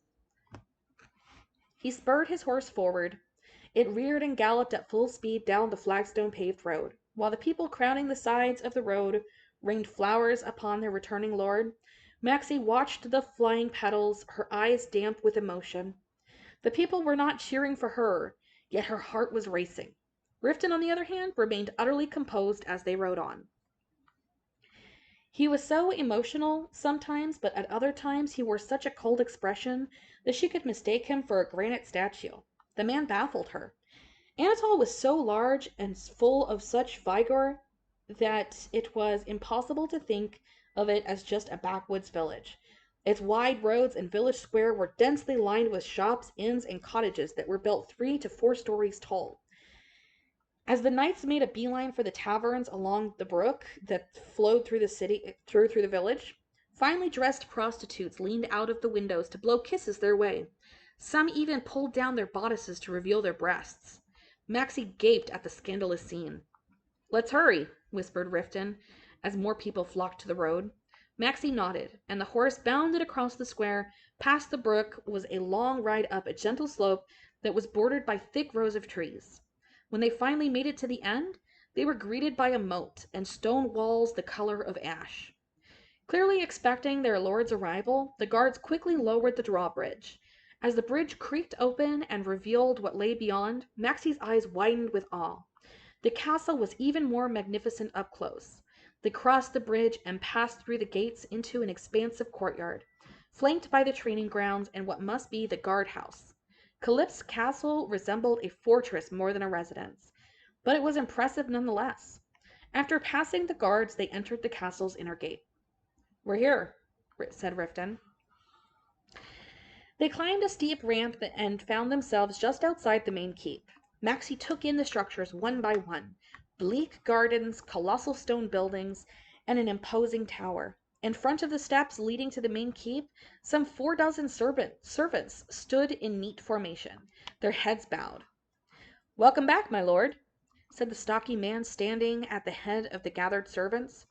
He spurred his horse forward. It reared and galloped at full speed down the flagstone-paved road. While the people crowding the sides of the road rained flowers upon their returning lord, Maxi watched the flying petals, her eyes damp with emotion. The people were not cheering for her, yet her heart was racing. Riften, on the other hand, remained utterly composed as they rode on. He was so emotional sometimes, but at other times he wore such a cold expression that she could mistake him for a granite statue. The man baffled her. Anatole was so large and full of such vigor that it was impossible to think of it as just a backwoods village. Its wide roads and village square were densely lined with shops, inns, and cottages that were built 3 to 4 stories tall. As the knights made a beeline for the taverns along the brook that flowed through the village, finely dressed prostitutes leaned out of the windows to blow kisses their way. Some even pulled down their bodices to reveal their breasts. Maxi gaped at the scandalous scene. Let's hurry, whispered Riften, as more people flocked to the road. Maxi nodded, and the horse bounded across the square. Past the brook was a long ride up a gentle slope that was bordered by thick rows of trees. When they finally made it to the end, they were greeted by a moat and stone walls the color of ash. Clearly expecting their lord's arrival, the guards quickly lowered the drawbridge. As the bridge creaked open and revealed what lay beyond, Maxi's eyes widened with awe. The castle was even more magnificent up close. They crossed the bridge and passed through the gates into an expansive courtyard, flanked by the training grounds and what must be the guardhouse. Calypso's castle resembled a fortress more than a residence, but it was impressive nonetheless. After passing the guards, they entered the castle's inner gate. "We're here," said Riftan. They climbed a steep ramp and found themselves just outside the main keep. Maxi took in the structures one by one. Bleak gardens, colossal stone buildings, and an imposing tower. In front of the steps leading to the main keep, some 4 dozen servants stood in neat formation, their heads bowed. "Welcome back, my lord," said the stocky man standing at the head of the gathered servants.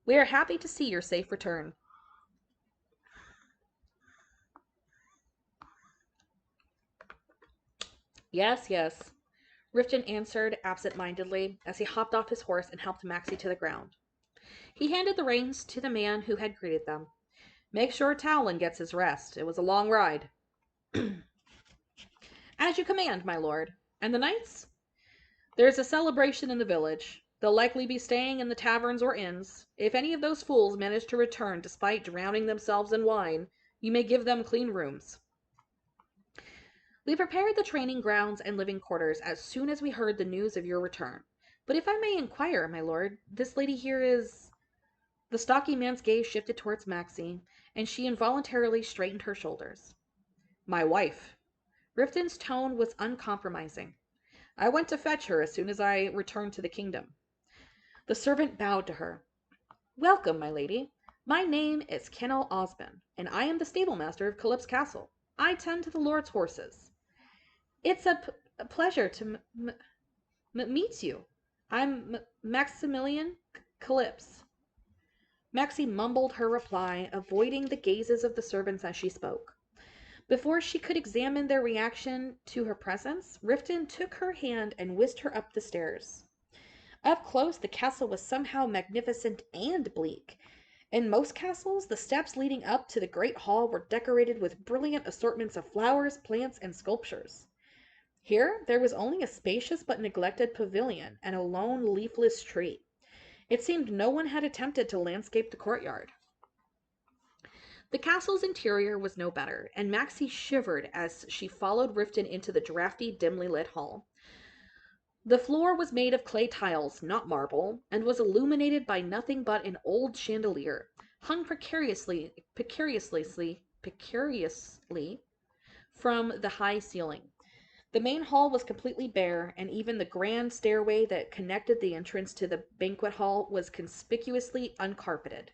"We are happy to see your safe return." "Yes, yes," Riftan answered absent-mindedly as he hopped off his horse and helped Maxi to the ground. He handed the reins to the man who had greeted them. "Make sure Talon gets his rest. It was a long ride." "As you command, my lord. And the knights?" "There's a celebration in the village. They'll likely be staying in the taverns or inns. If any of those fools manage to return despite drowning themselves in wine, you may give them clean rooms." "We prepared the training grounds and living quarters as soon as we heard the news of your return. But if I may inquire, my lord, this lady here is—" The stocky man's gaze shifted towards Maxi, and she involuntarily straightened her shoulders. "My wife." Riftan's tone was uncompromising. "I went to fetch her as soon as I returned to the kingdom." The servant bowed to her. "Welcome, my lady. My name is Kennel Osmond, and I am the stable master of Calypso's castle. I tend to the lord's horses." "It's a pleasure to meet you. I'm Maximilian Calypso." Maxi mumbled her reply, avoiding the gazes of the servants as she spoke. Before she could examine their reaction to her presence, Riftan took her hand and whisked her up the stairs. Up close, the castle was somehow magnificent and bleak. In most castles, the steps leading up to the great hall were decorated with brilliant assortments of flowers, plants, and sculptures. Here, there was only a spacious but neglected pavilion and a lone leafless tree. It seemed no one had attempted to landscape the courtyard. The castle's interior was no better, and Maxi shivered as she followed Riftan into the drafty, dimly lit hall. The floor was made of clay tiles, not marble, and was illuminated by nothing but an old chandelier, hung precariously from the high ceiling. The main hall was completely bare, and even the grand stairway that connected the entrance to the banquet hall was conspicuously uncarpeted.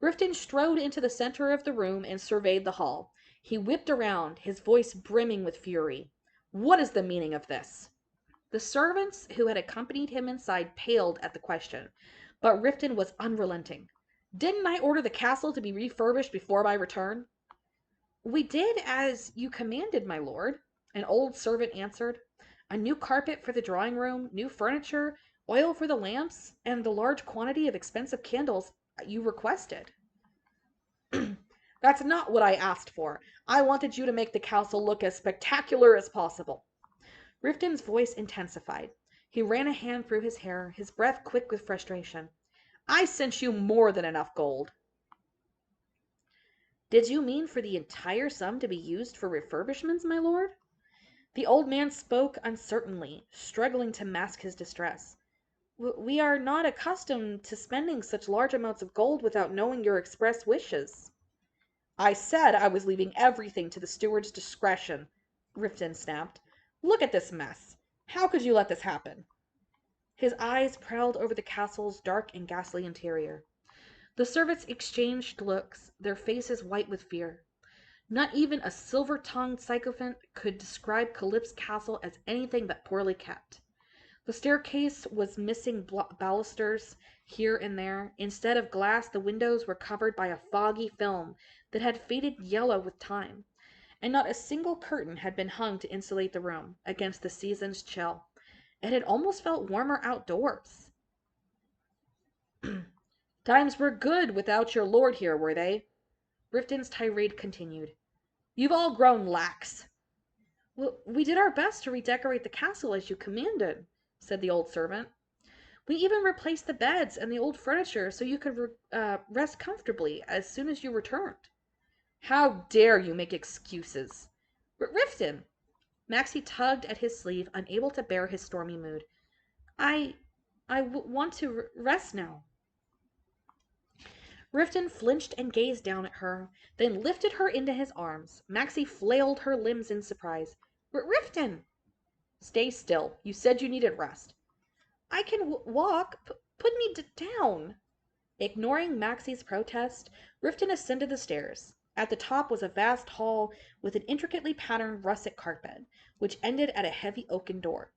Riftan strode into the center of the room and surveyed the hall. He whipped around, his voice brimming with fury. "What is the meaning of this?" The servants who had accompanied him inside paled at the question, but Riftan was unrelenting. "Didn't I order the castle to be refurbished before my return?" "We did as you commanded, my lord," an old servant answered. "A new carpet for the drawing room, new furniture, oil for the lamps, and the large quantity of expensive candles you requested." "That's not what I asked for. I wanted you to make the castle look as spectacular as possible." Riftan's voice intensified. He ran a hand through his hair, his breath quick with frustration. "I sent you more than enough gold." "Did you mean for the entire sum to be used for refurbishments, my lord?" The old man spoke uncertainly, struggling to mask his distress. "We are not accustomed to spending such large amounts of gold without knowing your express wishes." "I said I was leaving everything to the steward's discretion," Riftan snapped. "Look at this mess. How could you let this happen?" His eyes prowled over the castle's dark and ghastly interior. The servants exchanged looks, their faces white with fear. Not even a silver-tongued sycophant could describe Calypso's castle as anything but poorly kept. The staircase was missing balusters here and there. Instead of glass, the windows were covered by a foggy film that had faded yellow with time, and not a single curtain had been hung to insulate the room against the season's chill. It had almost felt warmer outdoors. "Times were good without your lord here, were they?" Riftan's tirade continued. "You've all grown lax." We did our best to redecorate the castle as you commanded," said the old servant. "We even replaced the beds and the old furniture so you could rest comfortably as soon as you returned." "How dare you make excuses?" "Riftan, Maxi tugged at his sleeve, unable to bear his stormy mood. I want to rest now. Riften flinched and gazed down at her, then lifted her into his arms. Maxi flailed her limbs in surprise. Riften! Stay still. You said you needed rest. I can walk. Put me down. Ignoring Maxi's protest, Riften ascended the stairs. At the top was a vast hall with an intricately patterned russet carpet, which ended at a heavy oaken door.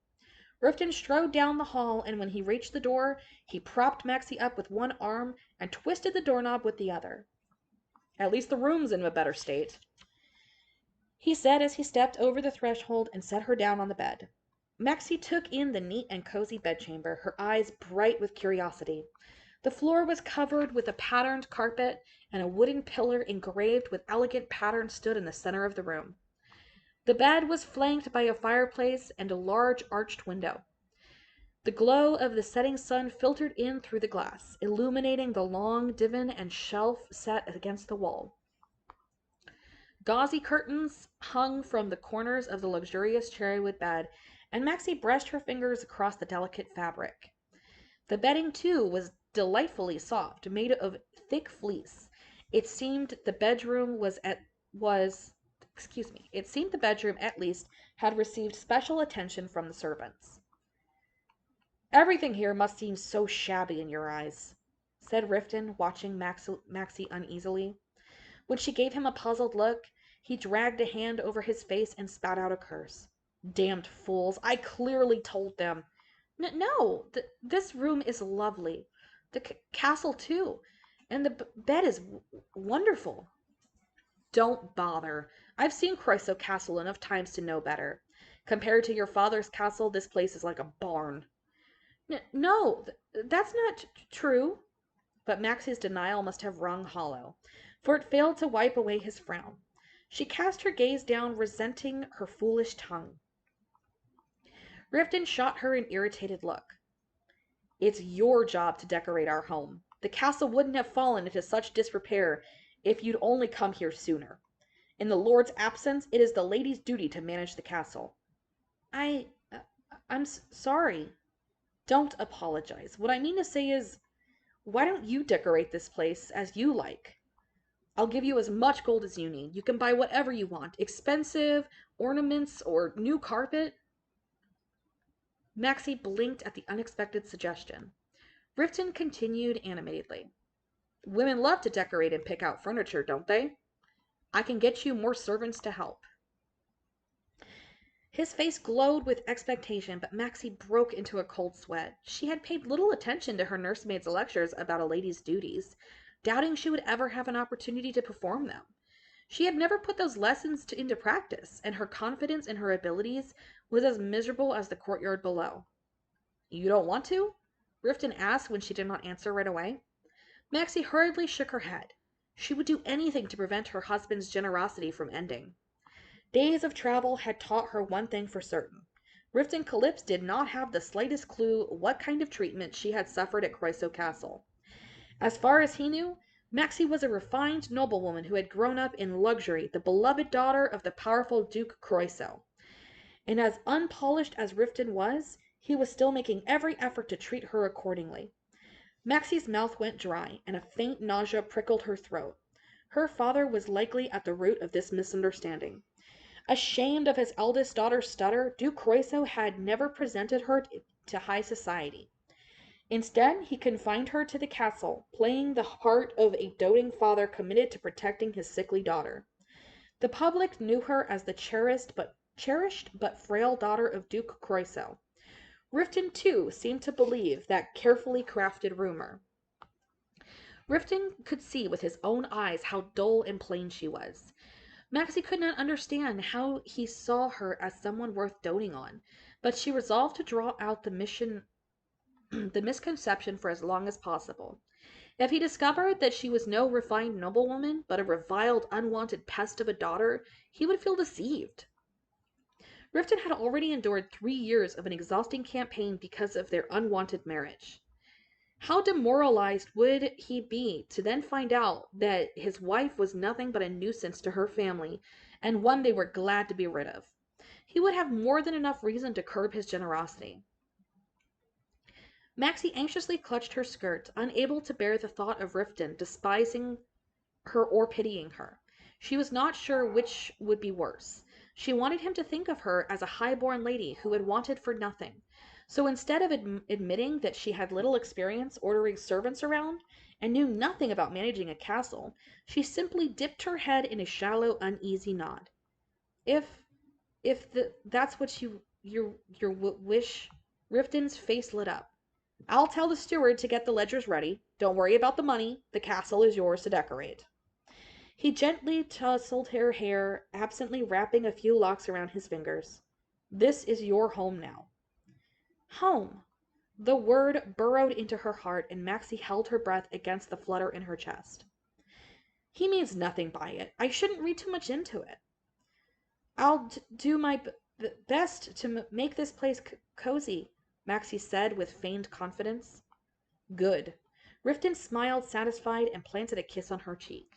Riften strode down the hall, and when he reached the door, he propped Maxi up with one arm and twisted the doorknob with the other. At least the room's in a better state, he said as he stepped over the threshold and set her down on the bed. Maxi took in the neat and cozy bedchamber, her eyes bright with curiosity. The floor was covered with a patterned carpet, and a wooden pillar engraved with elegant patterns stood in the center of the room. The bed was flanked by a fireplace and a large arched window. The glow of the setting sun filtered in through the glass, illuminating the long divan and shelf set against the wall. Gauzy curtains hung from the corners of the luxurious cherrywood bed, and Maxi brushed her fingers across the delicate fabric. The bedding, too, was delightfully soft, made of thick fleece. It seemed the bedroom at least had received special attention from the servants. Everything here must seem so shabby in your eyes, said Riften, watching Maxi uneasily. When she gave him a puzzled look, he dragged a hand over his face and spat out a curse. Damned fools! I clearly told them. No, this room is lovely. The castle, too. And the bed is wonderful. Don't bother. I've seen Croyso Castle enough times to know better. Compared to your father's castle, this place is like a barn. No, that's not true. But Maxi's denial must have rung hollow, for it failed to wipe away his frown. She cast her gaze down, resenting her foolish tongue. Riften shot her an irritated look. It's your job to decorate our home. The castle wouldn't have fallen into such disrepair if you'd only come here sooner. In the Lord's absence, it is the lady's duty to manage the castle. I'm sorry. Don't apologize. What I mean to say is, why don't you decorate this place as you like? I'll give you as much gold as you need. You can buy whatever you want. Expensive ornaments or new carpet. Maxi blinked at the unexpected suggestion. Riften continued animatedly. Women love to decorate and pick out furniture, don't they? I can get you more servants to help. His face glowed with expectation, but Maxi broke into a cold sweat. She had paid little attention to her nursemaid's lectures about a lady's duties, doubting she would ever have an opportunity to perform them. She had never put those lessons into practice, and her confidence in her abilities was as miserable as the courtyard below. You don't want to? Riften asked when she did not answer right away. Maxi hurriedly shook her head. She would do anything to prevent her husband's generosity from ending. Days of travel had taught her one thing for certain. Riften Calypse did not have the slightest clue what kind of treatment she had suffered at Croyso Castle. As far as he knew, Maxi was a refined noblewoman who had grown up in luxury, the beloved daughter of the powerful Duke Croyso. And as unpolished as Riften was, he was still making every effort to treat her accordingly. Maxi's mouth went dry, and a faint nausea prickled her throat. Her father was likely at the root of this misunderstanding. Ashamed of his eldest daughter's stutter, Duke Croyso had never presented her to high society. Instead, he confined her to the castle, playing the part of a doting father committed to protecting his sickly daughter. The public knew her as the cherished but frail daughter of Duke Croyso. Riften, too, seemed to believe that carefully crafted rumor. Riften could see with his own eyes how dull and plain she was. Maxi could not understand how he saw her as someone worth doting on, but she resolved to draw out the misconception for as long as possible. If he discovered that she was no refined noblewoman, but a reviled, unwanted pest of a daughter, he would feel deceived. Riften had already endured 3 years of an exhausting campaign because of their unwanted marriage. How demoralized would he be to then find out that his wife was nothing but a nuisance to her family, and one they were glad to be rid of. he would have more than enough reason to curb his generosity. Maxi anxiously clutched her skirt, unable to bear the thought of Riftan despising her or pitying her. She was not sure which would be worse. She wanted him to think of her as a high-born lady who had wanted for nothing. So instead of admitting that she had little experience ordering servants around and knew nothing about managing a castle, she simply dipped her head in a shallow, uneasy nod. That's what your wish, Riftan's face lit up. I'll tell the steward to get the ledgers ready. Don't worry about the money. The castle is yours to decorate. He gently tousled her hair, absently wrapping a few locks around his fingers. This is your home now. Home. The word burrowed into her heart, and Maxi held her breath against the flutter in her chest. He means nothing by it. I shouldn't read too much into it. I'll do my best to make this place cozy, Maxi said with feigned confidence. Good. Riftan smiled, satisfied, and planted a kiss on her cheek.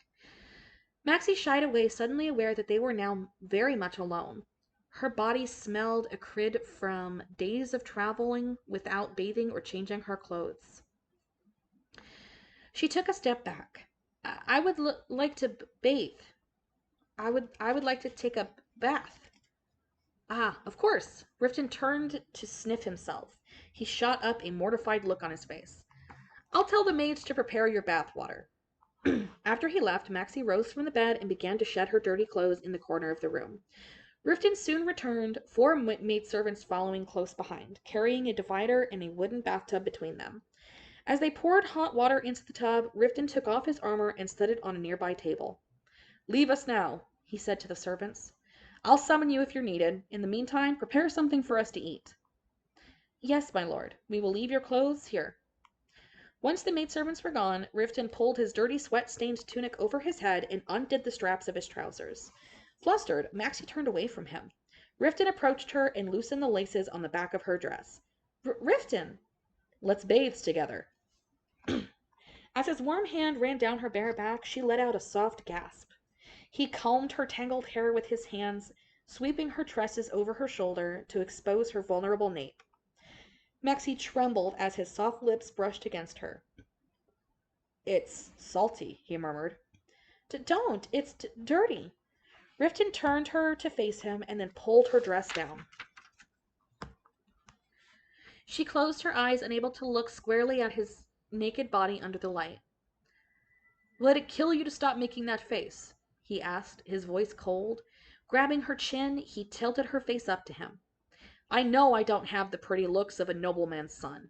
Maxi shied away, suddenly aware that they were now very much alone. Her body smelled acrid from days of traveling without bathing or changing her clothes. She took a step back. I would like to bathe. I would like to take a bath. Ah, of course. Riftan turned to sniff himself. He shot up a mortified look on his face. I'll tell the maids to prepare your bath water. After he left, Maxi rose from the bed and began to shed her dirty clothes in the corner of the room. Riftan soon returned, 4 maidservants following close behind, carrying a divider and a wooden bathtub between them. As they poured hot water into the tub, Riftan took off his armor and set it on a nearby table. Leave us now, he said to the servants. I'll summon you if you're needed. In the meantime, prepare something for us to eat. Yes, my lord. We will leave your clothes here. Once the maidservants were gone, Riftan pulled his dirty, sweat-stained tunic over his head and undid the straps of his trousers. Flustered, Maxi turned away from him. Riftan approached her and loosened the laces on the back of her dress. Riftan! Let's bathe together. As his warm hand ran down her bare back, she let out a soft gasp. He combed her tangled hair with his hands, sweeping her tresses over her shoulder to expose her vulnerable nape. Maxi trembled as his soft lips brushed against her. It's salty, he murmured. Don't! It's dirty! Riftan turned her to face him and then pulled her dress down. She closed her eyes, unable to look squarely at his naked body under the light. Let it kill you to stop making that face, he asked, his voice cold. Grabbing her chin, he tilted her face up to him. I know I don't have the pretty looks of a nobleman's son,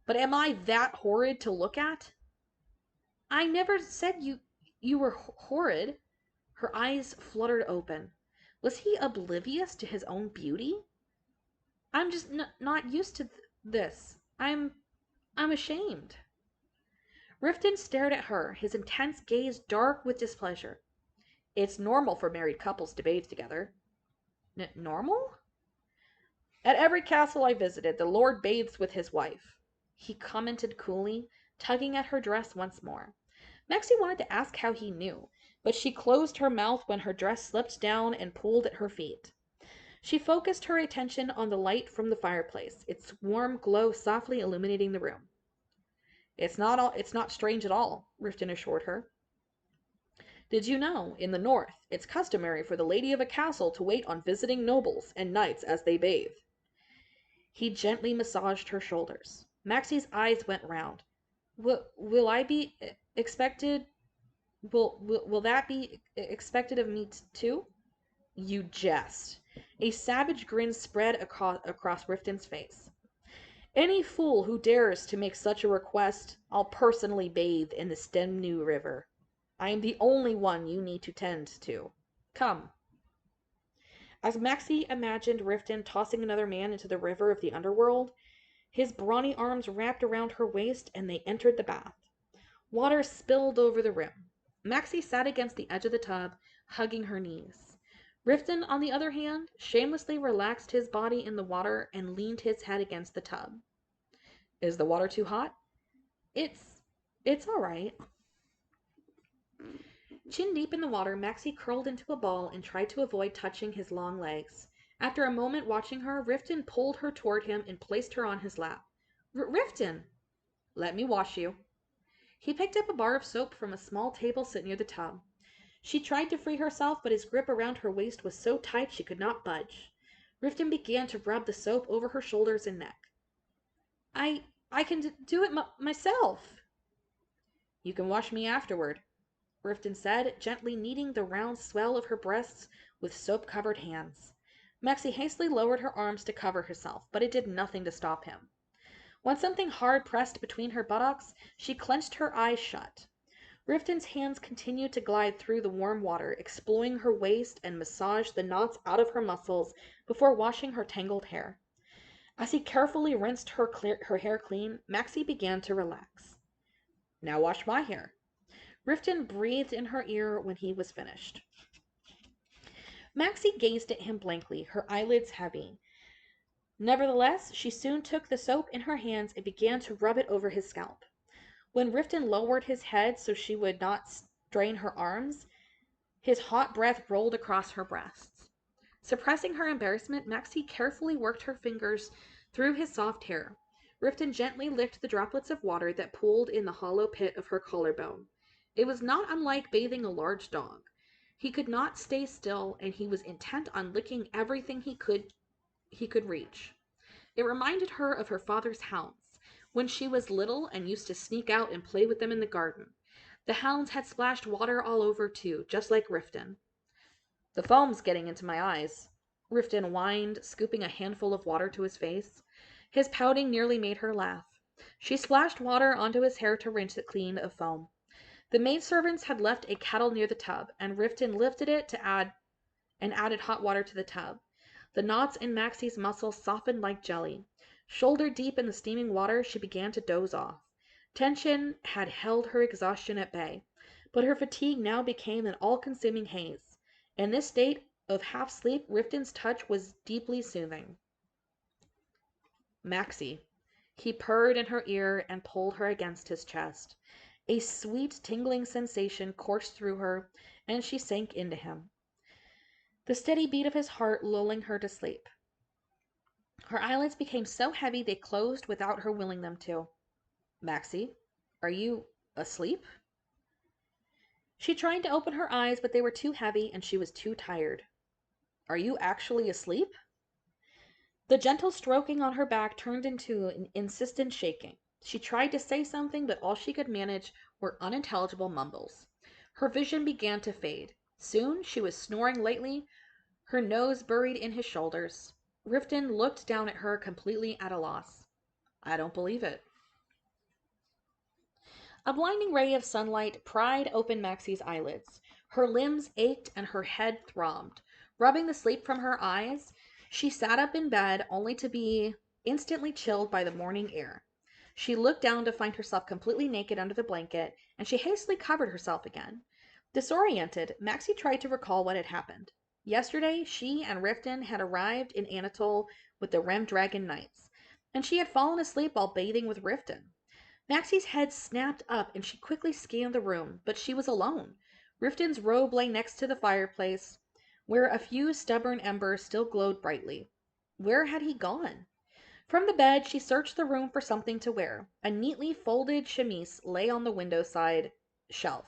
but am I that horrid to look at? I never said you were horrid. Her eyes fluttered open. Was he oblivious to his own beauty? I'm just not used to this. I'm ashamed. Riftan stared at her, his intense gaze dark with displeasure. It's normal for married couples to bathe together. Normal? At every castle I visited, the lord bathes with his wife, he commented coolly, tugging at her dress once more. Maxi wanted to ask how he knew, but she closed her mouth when her dress slipped down and pulled at her feet. She focused her attention on the light from the fireplace, its warm glow softly illuminating the room. It's not strange at all, Riftan assured her. Did you know, in the north, it's customary for the lady of a castle to wait on visiting nobles and knights as they bathe? He gently massaged her shoulders. Maxi's eyes went round. Will I be expected? Will that be expected of me too? You jest. A savage grin spread across Riftan's face. Any fool who dares to make such a request, I'll personally bathe in the Stemnu River. I am the only one you need to tend to. Come. As Maxi imagined Riftan tossing another man into the river of the underworld, his brawny arms wrapped around her waist and they entered the bath. Water spilled over the rim. Maxi sat against the edge of the tub, hugging her knees. Riftan, on the other hand, shamelessly relaxed his body in the water and leaned his head against the tub. Is the water too hot? It's all right. Chin deep in the water, Maxi curled into a ball and tried to avoid touching his long legs. After a moment watching her, Riften pulled her toward him and placed her on his lap. Riften! Let me wash you. He picked up a bar of soap from a small table set near the tub. She tried to free herself, but his grip around her waist was so tight she could not budge. Riften began to rub the soap over her shoulders and neck. I can do it myself. You can wash me afterward, Riften said, gently kneading the round swell of her breasts with soap-covered hands. Maxi hastily lowered her arms to cover herself, but it did nothing to stop him. When something hard pressed between her buttocks, she clenched her eyes shut. Riften's hands continued to glide through the warm water, exploring her waist and massage the knots out of her muscles before washing her tangled hair. As he carefully rinsed her hair clean, Maxi began to relax. Now wash my hair. Riften breathed in her ear when he was finished. Maxi gazed at him blankly, her eyelids heavy. Nevertheless, she soon took the soap in her hands and began to rub it over his scalp. When Riften lowered his head so she would not strain her arms, his hot breath rolled across her breasts. Suppressing her embarrassment, Maxi carefully worked her fingers through his soft hair. Riften gently licked the droplets of water that pooled in the hollow pit of her collarbone. It was not unlike bathing a large dog. He could not stay still, and he was intent on licking everything he could reach. It reminded her of her father's hounds, when she was little and used to sneak out and play with them in the garden. The hounds had splashed water all over too, just like Riften. The foam's getting into my eyes, Riften whined, scooping a handful of water to his face. His pouting nearly made her laugh. She splashed water onto his hair to rinse it clean of foam. The maidservants had left a kettle near the tub, and Riften lifted it and added hot water to the tub. The knots in Maxi's muscles softened like jelly. Shoulder deep in the steaming water, she began to doze off. Tension had held her exhaustion at bay, but her fatigue now became an all-consuming haze. In this state of half-sleep, Riften's touch was deeply soothing. Maxi. He purred in her ear and pulled her against his chest. A sweet, tingling sensation coursed through her, and she sank into him, the steady beat of his heart lulling her to sleep. Her eyelids became so heavy they closed without her willing them to. Maxi, are you asleep? She tried to open her eyes, but they were too heavy and she was too tired. Are you actually asleep? The gentle stroking on her back turned into an insistent shaking. She tried to say something, but all she could manage were unintelligible mumbles. Her vision began to fade. Soon she was snoring lightly, her nose buried in his shoulders. Riften looked down at her, completely at a loss. I don't believe it. A blinding ray of sunlight pried open Maxi's eyelids. Her limbs ached and her head throbbed. Rubbing the sleep from her eyes, she sat up in bed, only to be instantly chilled by the morning air. She looked down to find herself completely naked under the blanket, and she hastily covered herself again. Disoriented, Maxi tried to recall what had happened. Yesterday, she and Riften had arrived in Anatole with the Rem Dragon Knights, and she had fallen asleep while bathing with Riften. Maxi's head snapped up and she quickly scanned the room, but she was alone. Riften's robe lay next to the fireplace, where a few stubborn embers still glowed brightly. Where had he gone? From the bed, she searched the room for something to wear. A neatly folded chemise lay on the window-side shelf.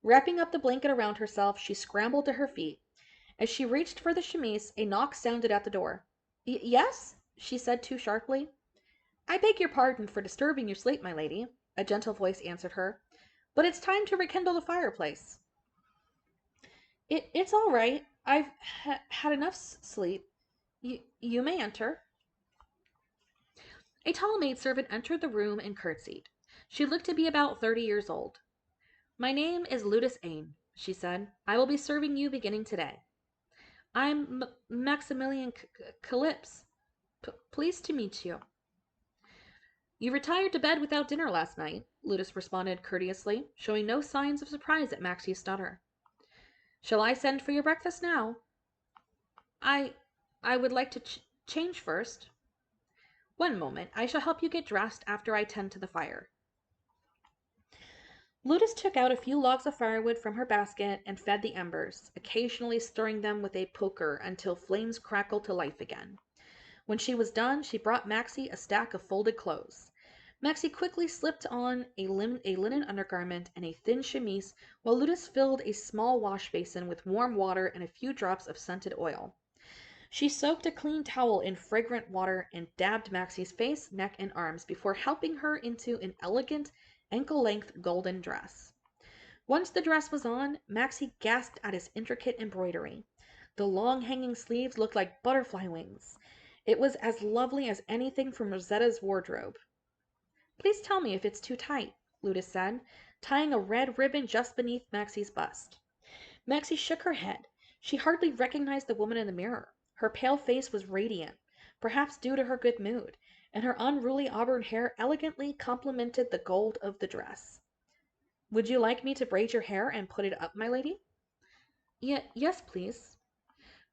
Wrapping up the blanket around herself, she scrambled to her feet. As she reached for the chemise, a knock sounded at the door. Yes? She said too sharply. I beg your pardon for disturbing your sleep, my lady, a gentle voice answered her, but it's time to rekindle the fireplace. It's all right. I've had enough sleep. You may enter. A tall maidservant entered the room and curtsied. She looked to be about 30 years old. My name is Ludus Ain, she said. I will be serving you beginning today. I'm Maximilian Calypse. Pleased to meet you. You retired to bed without dinner last night, Ludus responded courteously, showing no signs of surprise at Maxi's stutter. Shall I send for your breakfast now? I would like to change first. One moment. I shall help you get dressed after I tend to the fire. Ludus took out a few logs of firewood from her basket and fed the embers, occasionally stirring them with a poker until flames crackled to life again. When she was done, she brought Maxi a stack of folded clothes. Maxi quickly slipped on a linen undergarment and a thin chemise, while Ludus filled a small wash basin with warm water and a few drops of scented oil. She soaked a clean towel in fragrant water and dabbed Maxi's face, neck, and arms before helping her into an elegant, ankle-length golden dress. Once the dress was on, Maxi gasped at its intricate embroidery. The long hanging sleeves looked like butterfly wings. It was as lovely as anything from Rosetta's wardrobe. "Please tell me if it's too tight," Ludus said, tying a red ribbon just beneath Maxi's bust. Maxi shook her head. She hardly recognized the woman in the mirror. Her pale face was radiant, perhaps due to her good mood, and her unruly auburn hair elegantly complemented the gold of the dress. "Would you like me to braid your hair and put it up, my lady?" Yes, please."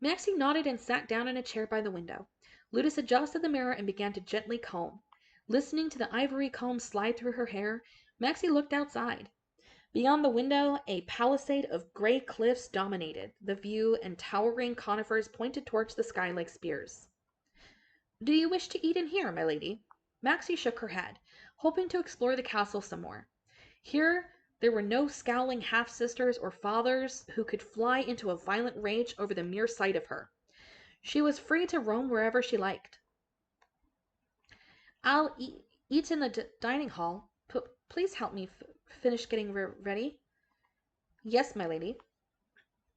Maxi nodded and sat down in a chair by the window. Ludus adjusted the mirror and began to gently comb. Listening to the ivory comb slide through her hair, Maxi looked outside. Beyond the window, a palisade of gray cliffs dominated the view, and towering conifers pointed towards the sky like spears. "Do you wish to eat in here, my lady?" Maxi shook her head, hoping to explore the castle some more. Here there were no scowling half-sisters or fathers who could fly into a violent rage over the mere sight of her. She was free to roam wherever she liked. "I'll eat in the dining hall. Please help me finish getting ready." "Yes, my lady."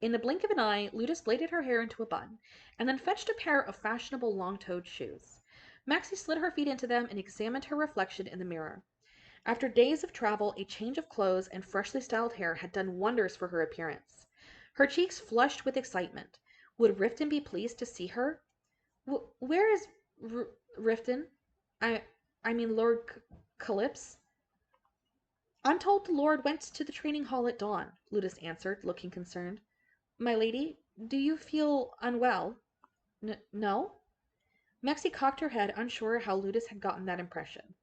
In the blink of an eye, Ludus plaited her hair into a bun, and then fetched a pair of fashionable long-toed shoes. Maxi slid her feet into them and examined her reflection in the mirror. After days of travel, a change of clothes and freshly styled hair had done wonders for her appearance. Her cheeks flushed with excitement. Would Riftan be pleased to see her? Where is Riftan? I mean Lord Calypso? "I'm told the Lord went to the training hall at dawn," Ludus answered, looking concerned. "My lady, do you feel unwell?" No?" Maxi cocked her head, unsure how Ludus had gotten that impression.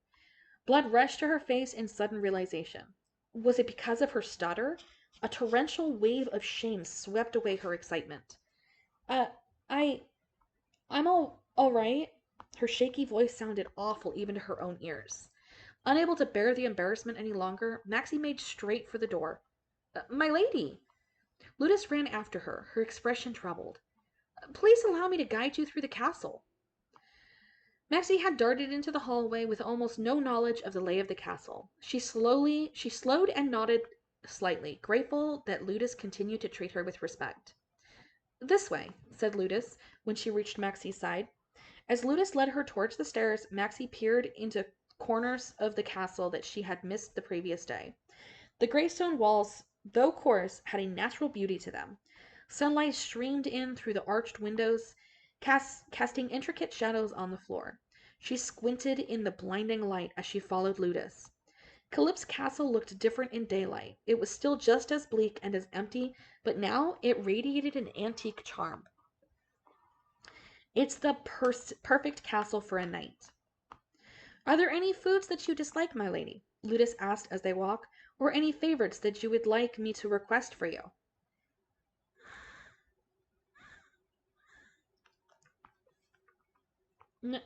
Blood rushed to her face in sudden realization. Was it because of her stutter? A torrential wave of shame swept away her excitement. Uh, I... I'm all right." Her shaky voice sounded awful even to her own ears. Unable to bear the embarrassment any longer, Maxi made straight for the door. "My lady!" Ludus ran after her, her expression troubled. "Please allow me to guide you through the castle." Maxi had darted into the hallway with almost no knowledge of the lay of the castle. She slowed and nodded slightly, grateful that Ludus continued to treat her with respect. "This way," said Ludus, when she reached Maxi's side. As Ludus led her towards the stairs, Maxi peered into corners of the castle that she had missed the previous day. The gray stone walls, though coarse, had a natural beauty to them. Sunlight streamed in through the arched windows, casting intricate shadows on the floor. She squinted in the blinding light as she followed Ludus. Calypso's castle looked different in daylight. It was still just as bleak and as empty, but now it radiated an antique charm. "It's the perfect castle for a night." "Are there any foods that you dislike, my lady?" Ludus asked as they walked, "or any favorites that you would like me to request for you?"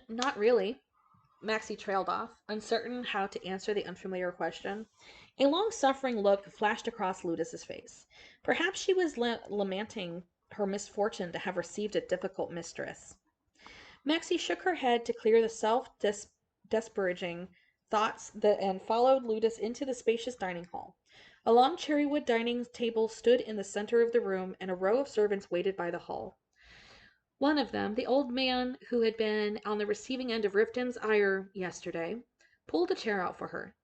Not really." Maxi trailed off, uncertain how to answer the unfamiliar question. A long-suffering look flashed across Ludus's face. Perhaps she was lamenting her misfortune to have received a difficult mistress. Maxi shook her head to clear the self-disparaging thoughts and followed Ludus into the spacious dining hall. A long cherrywood dining table stood in the center of the room, and a row of servants waited by the hall. One of them, the old man who had been on the receiving end of Riftan's ire yesterday, pulled a chair out for her.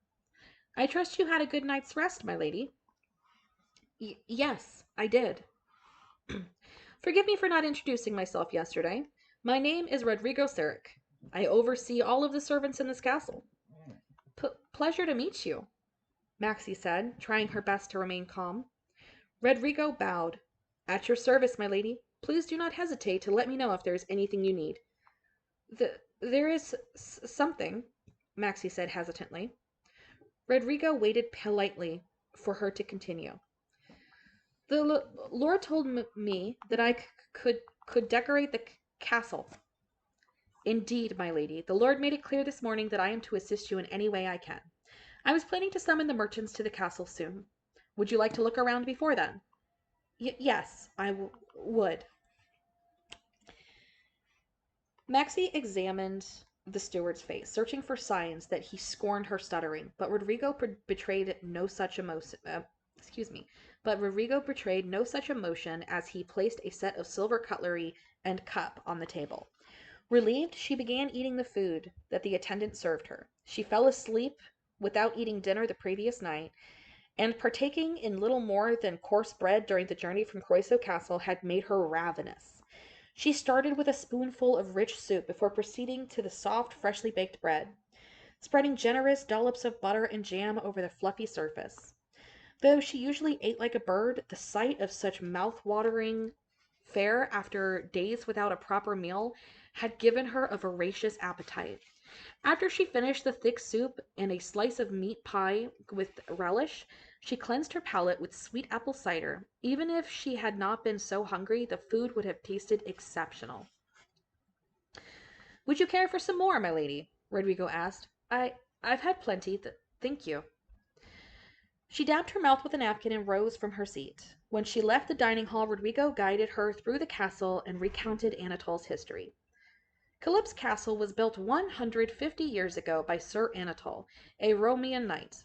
"I trust you had a good night's rest, my lady." Yes, I did." "Forgive me for not introducing myself yesterday. My name is Rodrigo Sarek. I oversee all of the servants in this castle." Pleasure to meet you," Maxi said, trying her best to remain calm. Rodrigo bowed. "At your service, my lady. Please do not hesitate to let me know if there is anything you need." There is something," Maxi said hesitantly. Rodrigo waited politely for her to continue. The Lord told me that I could decorate the castle. Indeed, my lady, the Lord made it clear this morning that I am to assist you in any way I can. I was planning to summon the merchants to the castle soon. Would you like to look around before then? Yes, I would. Maxi examined the steward's face, searching for signs that he scorned her stuttering, but Rodrigo betrayed no such emotion. But Rodrigo betrayed no such emotion as he placed a set of silver cutlery and cup on the table. Relieved, she began eating the food that the attendant served her. She fell asleep without eating dinner the previous night, and partaking in little more than coarse bread during the journey from Croyso Castle had made her ravenous. She started with a spoonful of rich soup before proceeding to the soft, freshly baked bread, spreading generous dollops of butter and jam over the fluffy surface. Though she usually ate like a bird, the sight of such mouth-watering fare after days without a proper meal had given her a voracious appetite. After she finished the thick soup and a slice of meat pie with relish, she cleansed her palate with sweet apple cider. Even if she had not been so hungry, the food would have tasted exceptional. Would you care for some more, my lady? Rodrigo asked. I've had plenty, thank you. She dabbed her mouth with a napkin and rose from her seat. When she left the dining hall, Rodrigo guided her through the castle and recounted Anatole's history. Calypso's castle was built 150 years ago by Sir Anatole, a Roman knight.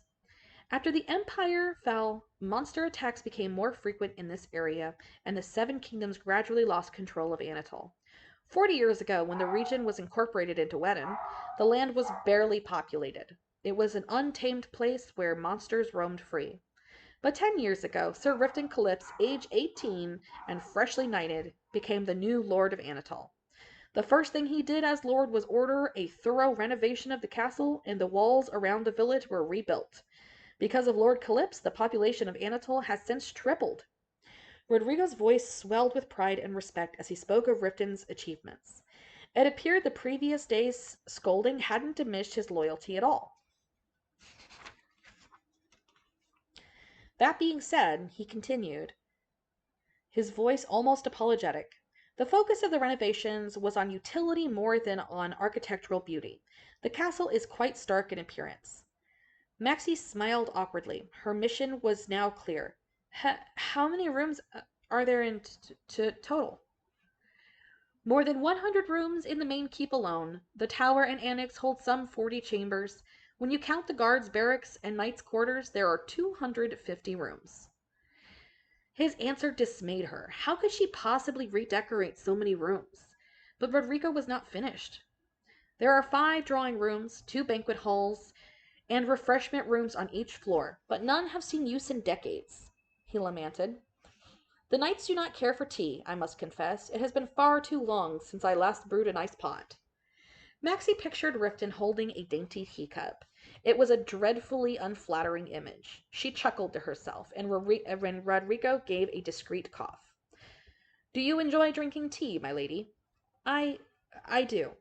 After the empire fell, monster attacks became more frequent in this area, and the Seven Kingdoms gradually lost control of Anatole. 40 years ago, when the region was incorporated into Wedden, the land was barely populated. It was an untamed place where monsters roamed free. But 10 years ago, Sir Riftan Calypso, age 18 and freshly knighted, became the new Lord of Anatole. The first thing he did as Lord was order a thorough renovation of the castle, and the walls around the village were rebuilt. Because of Lord Calypso, the population of Anatole has since tripled. Rodrigo's voice swelled with pride and respect as he spoke of Riftan's achievements. It appeared the previous day's scolding hadn't diminished his loyalty at all. That being said, he continued, his voice almost apologetic. The focus of the renovations was on utility more than on architectural beauty. The castle is quite stark in appearance. Maxi smiled awkwardly. Her mission was now clear. How many rooms are there in total? More than 100 rooms in the main keep alone. The tower and annex hold some 40 chambers. When you count the guards' barracks and knights' quarters, there are 250 rooms. His answer dismayed her. How could she possibly redecorate so many rooms? But Rodrigo was not finished. There are 5 drawing rooms, 2 banquet halls, and refreshment rooms on each floor, but none have seen use in decades, he lamented. The knights do not care for tea, I must confess. It has been far too long since I last brewed an ice pot. Maxi pictured Riftan holding a dainty teacup. It was a dreadfully unflattering image. She chuckled to herself, and Rodrigo gave a discreet cough. Do you enjoy drinking tea, my lady? I do.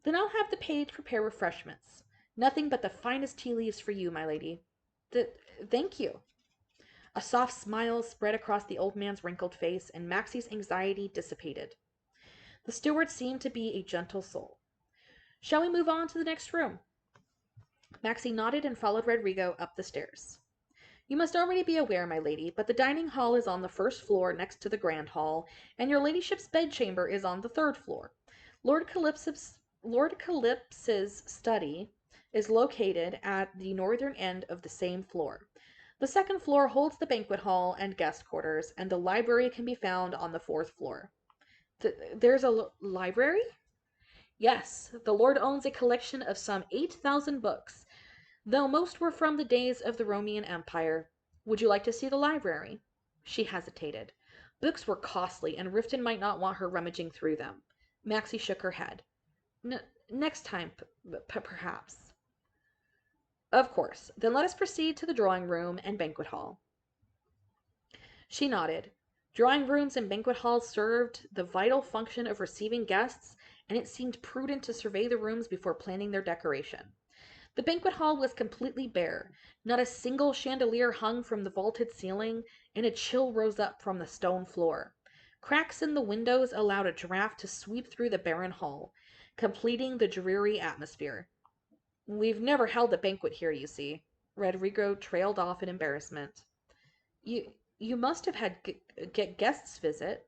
Then I'll have the page prepare refreshments. Nothing but the finest tea leaves for you, my lady. Thank you. A soft smile spread across the old man's wrinkled face, and Maxi's anxiety dissipated. The steward seemed to be a gentle soul. Shall we move on to the next room? Maxi nodded and followed Rodrigo up the stairs. You must already be aware, my lady, but the dining hall is on the first floor next to the grand hall, and your ladyship's bedchamber is on the 3rd floor. Lord Calypso's study is located at the northern end of the same floor. The 2nd floor holds the banquet hall and guest quarters, and the library can be found on the 4th floor. There's a library? Yes, the Lord owns a collection of some 8,000 books, though most were from the days of the Roman Empire. Would you like to see the library? She hesitated. Books were costly, and Riftan might not want her rummaging through them. Maxi shook her head. Next time, perhaps. Of course. Then let us proceed to the drawing room and banquet hall. She nodded. Drawing rooms and banquet halls served the vital function of receiving guests, and it seemed prudent to survey the rooms before planning their decoration. The banquet hall was completely bare. Not a single chandelier hung from the vaulted ceiling, and a chill rose up from the stone floor. Cracks in the windows allowed a draught to sweep through the barren hall, completing the dreary atmosphere. "We've never held a banquet here, you see." Rodrigo trailed off in embarrassment. You must have had guests visit."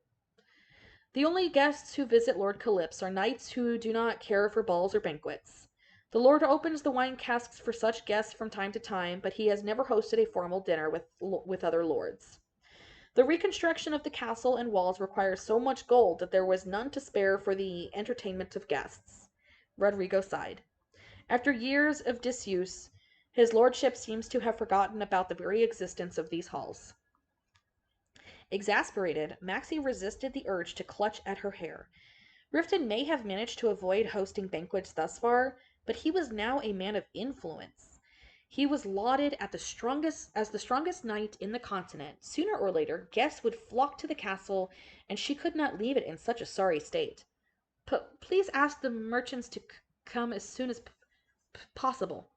"The only guests who visit Lord Calypso are knights who do not care for balls or banquets. The Lord opens the wine casks for such guests from time to time, but he has never hosted a formal dinner with other lords. The reconstruction of the castle and walls requires so much gold that there was none to spare for the entertainment of guests." Rodrigo sighed. After years of disuse, his lordship seems to have forgotten about the very existence of these halls. Exasperated, Maxi resisted the urge to clutch at her hair. Riften may have managed to avoid hosting banquets thus far, but he was now a man of influence. He was lauded as the strongest knight in the continent. Sooner or later, guests would flock to the castle, and she could not leave it in such a sorry state. Please ask the merchants to come as soon as possible."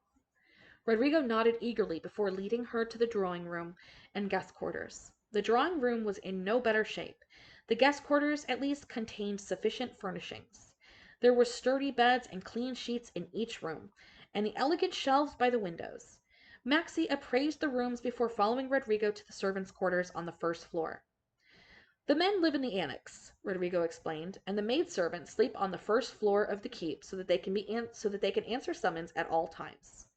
Rodrigo nodded eagerly before leading her to the drawing room and guest quarters. The drawing room was in no better shape. The guest quarters, at least, contained sufficient furnishings. There were sturdy beds and clean sheets in each room, and the elegant shelves by the windows. Maxi appraised the rooms before following Rodrigo to the servants' quarters on the first floor. "The men live in the annex," Rodrigo explained, "and the maidservants sleep on the first floor of the keep so that they can answer summons at all times.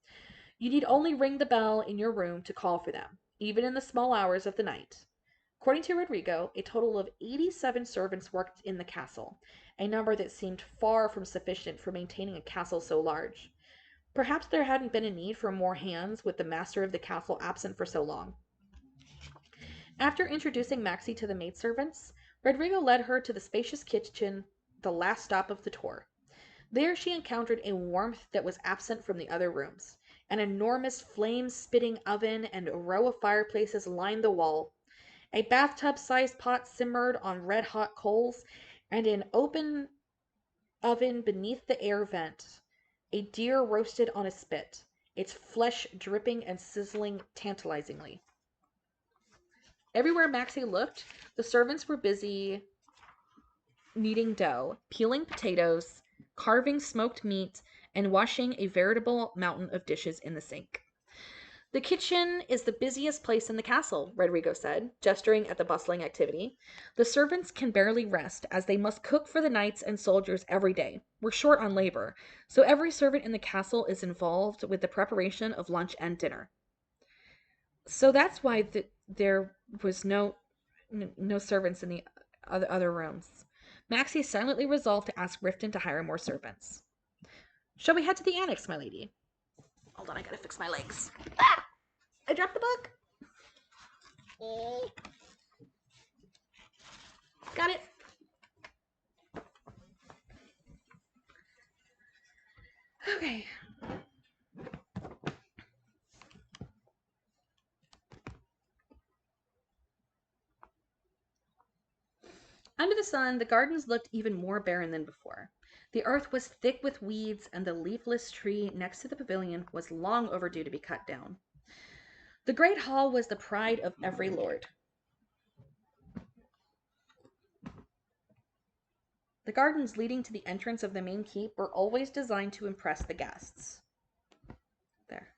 You need only ring the bell in your room to call for them, even in the small hours of the night." According to Rodrigo, a total of 87 servants worked in the castle, a number that seemed far from sufficient for maintaining a castle so large. Perhaps there hadn't been a need for more hands with the master of the castle absent for so long. After introducing Maxi to the maidservants, Rodrigo led her to the spacious kitchen, the last stop of the tour. There she encountered a warmth that was absent from the other rooms. An enormous flame-spitting oven and a row of fireplaces lined the wall. A bathtub-sized pot simmered on red-hot coals, and an open oven beneath the air vent. A deer roasted on a spit, its flesh dripping and sizzling tantalizingly. Everywhere Maxi looked, the servants were busy kneading dough, peeling potatoes, carving smoked meat, and washing a veritable mountain of dishes in the sink. "The kitchen is the busiest place in the castle," Rodrigo said, gesturing at the bustling activity. "The servants can barely rest, as they must cook for the knights and soldiers every day. We're short on labor, so every servant in the castle is involved with the preparation of lunch and dinner." So that's why there was no servants in the other rooms. Maxi silently resolved to ask Riften to hire more servants. "Shall we head to the annex, my lady?" Hold on, I gotta fix my legs. Ah! I dropped the book. Got it. Okay. Under the sun, the gardens looked even more barren than before. The earth was thick with weeds, and the leafless tree next to the pavilion was long overdue to be cut down. The great hall was the pride of every lord. The gardens leading to the entrance of the main keep were always designed to impress the guests. There.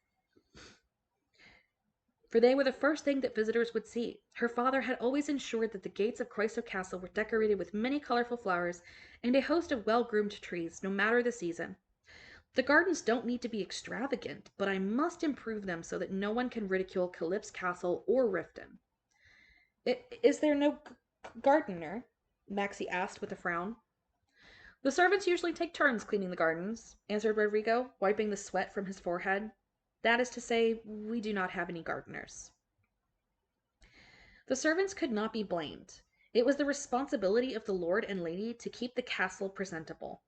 For they were the first thing that visitors would see. Her father had always ensured that the gates of Croyso Castle were decorated with many colorful flowers and a host of well-groomed trees, no matter the season. "The gardens don't need to be extravagant, but I must improve them so that no one can ridicule Calypso Castle or Riften." Is there no gardener?" Maxi asked with a frown. "The servants usually take turns cleaning the gardens," answered Rodrigo, wiping the sweat from his forehead. "That is to say, we do not have any gardeners." The servants could not be blamed. It was the responsibility of the lord and lady to keep the castle presentable.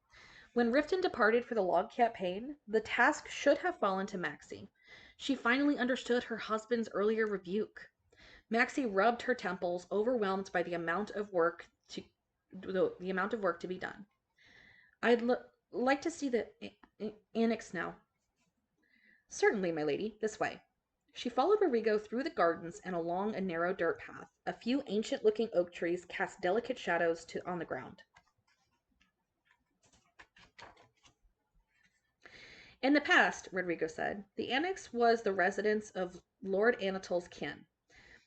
When Riften departed for the log campaign, the task should have fallen to Maxi. She finally understood her husband's earlier rebuke. Maxi rubbed her temples, overwhelmed by the amount of work to be done. "I'd like to see the annex now." Certainly, my lady, this way. She followed Rodrigo through the gardens and along a narrow dirt path. A few ancient-looking oak trees cast delicate shadows on the ground. In the past, Rodrigo said, the annex was the residence of Lord Anatol's kin,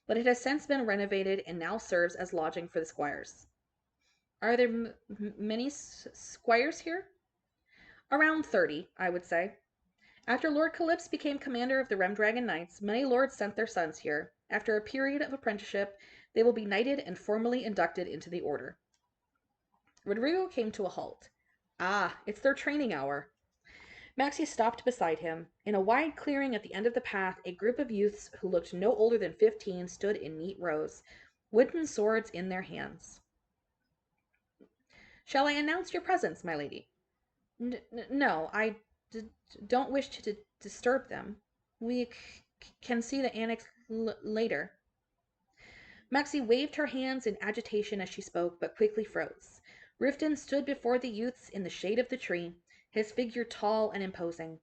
but it has since been renovated and now serves as lodging for the squires. Are there many squires here? Around 30, I would say. After Lord Calypse became commander of the Remdragon Knights, many lords sent their sons here. After a period of apprenticeship, they will be knighted and formally inducted into the order. Rodrigo came to a halt. Ah, it's their training hour. Maxi stopped beside him. In a wide clearing at the end of the path, a group of youths who looked no older than 15 stood in neat rows, wooden swords in their hands. Shall I announce your presence, my lady? No, I don't wish to disturb them. We can see the annex later. Maxi waved her hands in agitation as she spoke, but quickly froze. Riftan stood before the youths in the shade of the tree, his figure tall and imposing.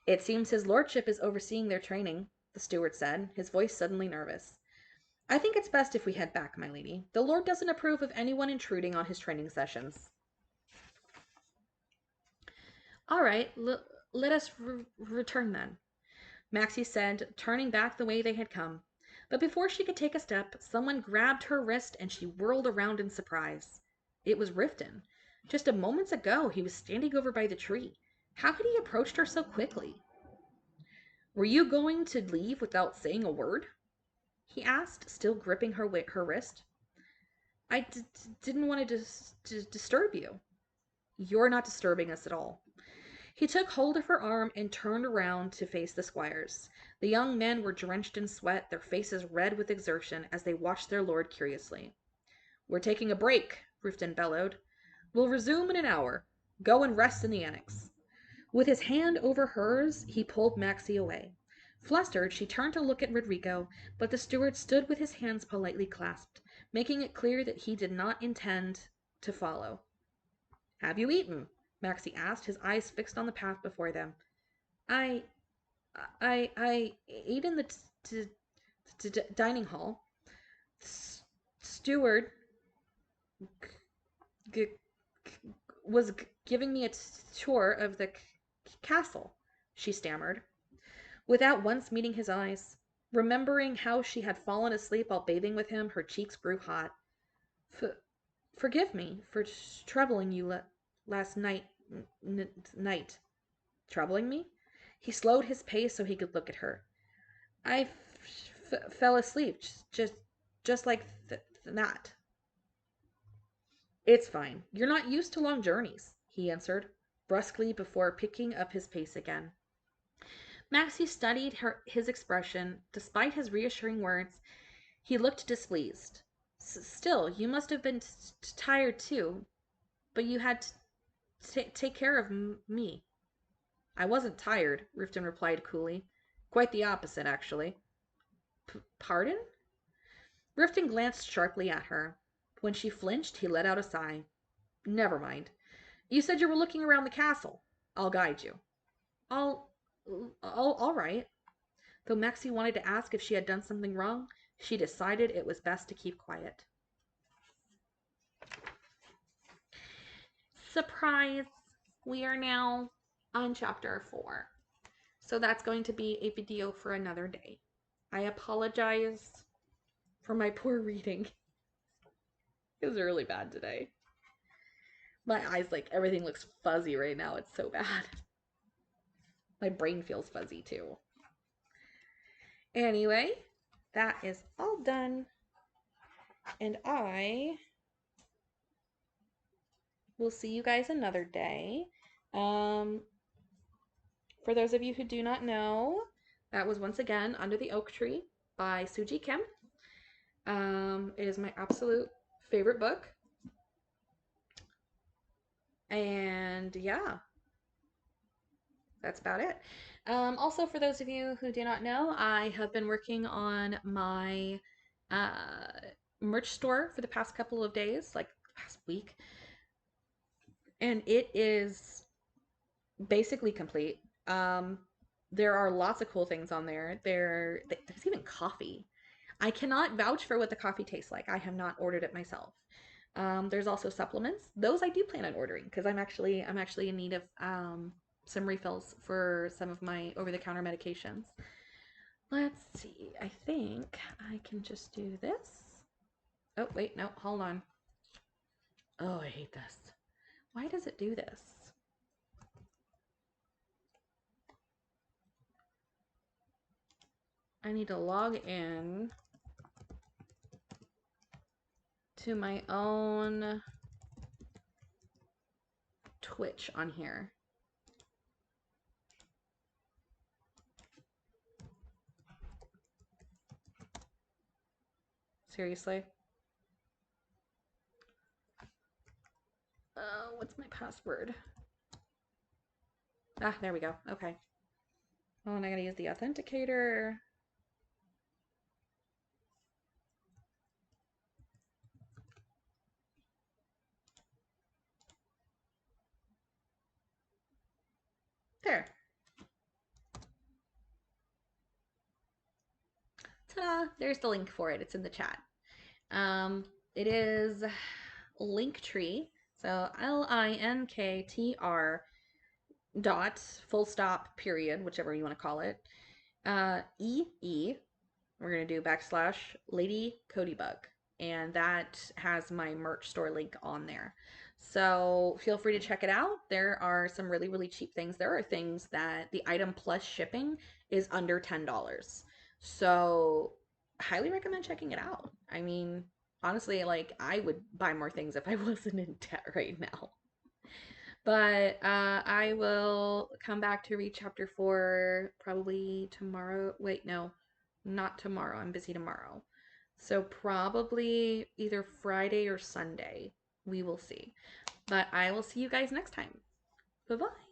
It seems his lordship is overseeing their training, the steward said, his voice suddenly nervous. I think it's best if we head back, my lady. The lord doesn't approve of anyone intruding on his training sessions. All right, let us return then, Maxi said, turning back the way they had come. But before she could take a step, someone grabbed her wrist and she whirled around in surprise. It was Riftan. Just a moment ago, he was standing over by the tree. How had he approached her so quickly? Were you going to leave without saying a word? He asked, still gripping her wrist. I didn't want to disturb you. You're not disturbing us at all. He took hold of her arm and turned around to face the squires. The young men were drenched in sweat, their faces red with exertion, as they watched their lord curiously. We're taking a break, Riftan bellowed. We'll resume in an hour. Go and rest in the annex. With his hand over hers, he pulled Maxi away. Flustered, she turned to look at Rodrigo, but the steward stood with his hands politely clasped, making it clear that he did not intend to follow. Have you eaten? Maxi asked, his eyes fixed on the path before them. I ate in the dining hall. Steward was giving me a tour of the castle, she stammered, without once meeting his eyes. Remembering how she had fallen asleep while bathing with him, her cheeks grew hot. Forgive me for troubling you last night. Troubling me? He slowed his pace so he could look at her. I fell asleep, just like that. It's fine. You're not used to long journeys, he answered, brusquely before picking up his pace again. Maxi studied his expression. Despite his reassuring words, he looked displeased. Still, you must have been tired too, but you had to take care of me. I wasn't tired, Riftan replied coolly. Quite the opposite, actually. Pardon? Riftan glanced sharply at her. When she flinched, he let out a sigh. Never mind. You said you were looking around the castle. I'll guide you. All right. Though Maxi wanted to ask if she had done something wrong, she decided it was best to keep quiet. Surprise! We are now on chapter 4. So that's going to be a video for another day. I apologize for my poor reading. It was really bad today. My eyes, everything looks fuzzy right now. It's so bad. My brain feels fuzzy too. Anyway, that is all done. And I will see you guys another day. For those of you who do not know, that was once again Under the Oak Tree by Suji Kim. It is my absolute favorite book. And yeah, that's about it. Also, for those of you who do not know, I have been working on my merch store for the past couple of days, like the past week. And it is basically complete. There are lots of cool things on there. There's even coffee. I cannot vouch for what the coffee tastes like. I have not ordered it myself. There's also supplements. Those I do plan on ordering because I'm actually in need of some refills for some of my over-the-counter medications. Let's see. I think I can just do this. Oh, wait, no, hold on. Oh, I hate this. Why does it do this? I need to log in to my own Twitch on here. Seriously? What's my password? Ah, there we go. Okay. Oh, and I gotta use the authenticator. There. Ta-da! There's the link for it. It's in the chat. It is Linktree. So LINKTR dot full stop period, whichever you want to call it. EE. We're gonna do backslash LadyCodyBug, and that has my merch store link on there. So feel free to check it out. There are some really, really cheap things. There are things that the item plus shipping is under $10. So highly recommend checking it out. I mean, honestly, like I would buy more things if I wasn't in debt right now. But I will come back to read chapter 4 probably tomorrow. Wait, no, not tomorrow. I'm busy tomorrow. So probably either Friday or Sunday. We will see. But I will see you guys next time. Bye bye.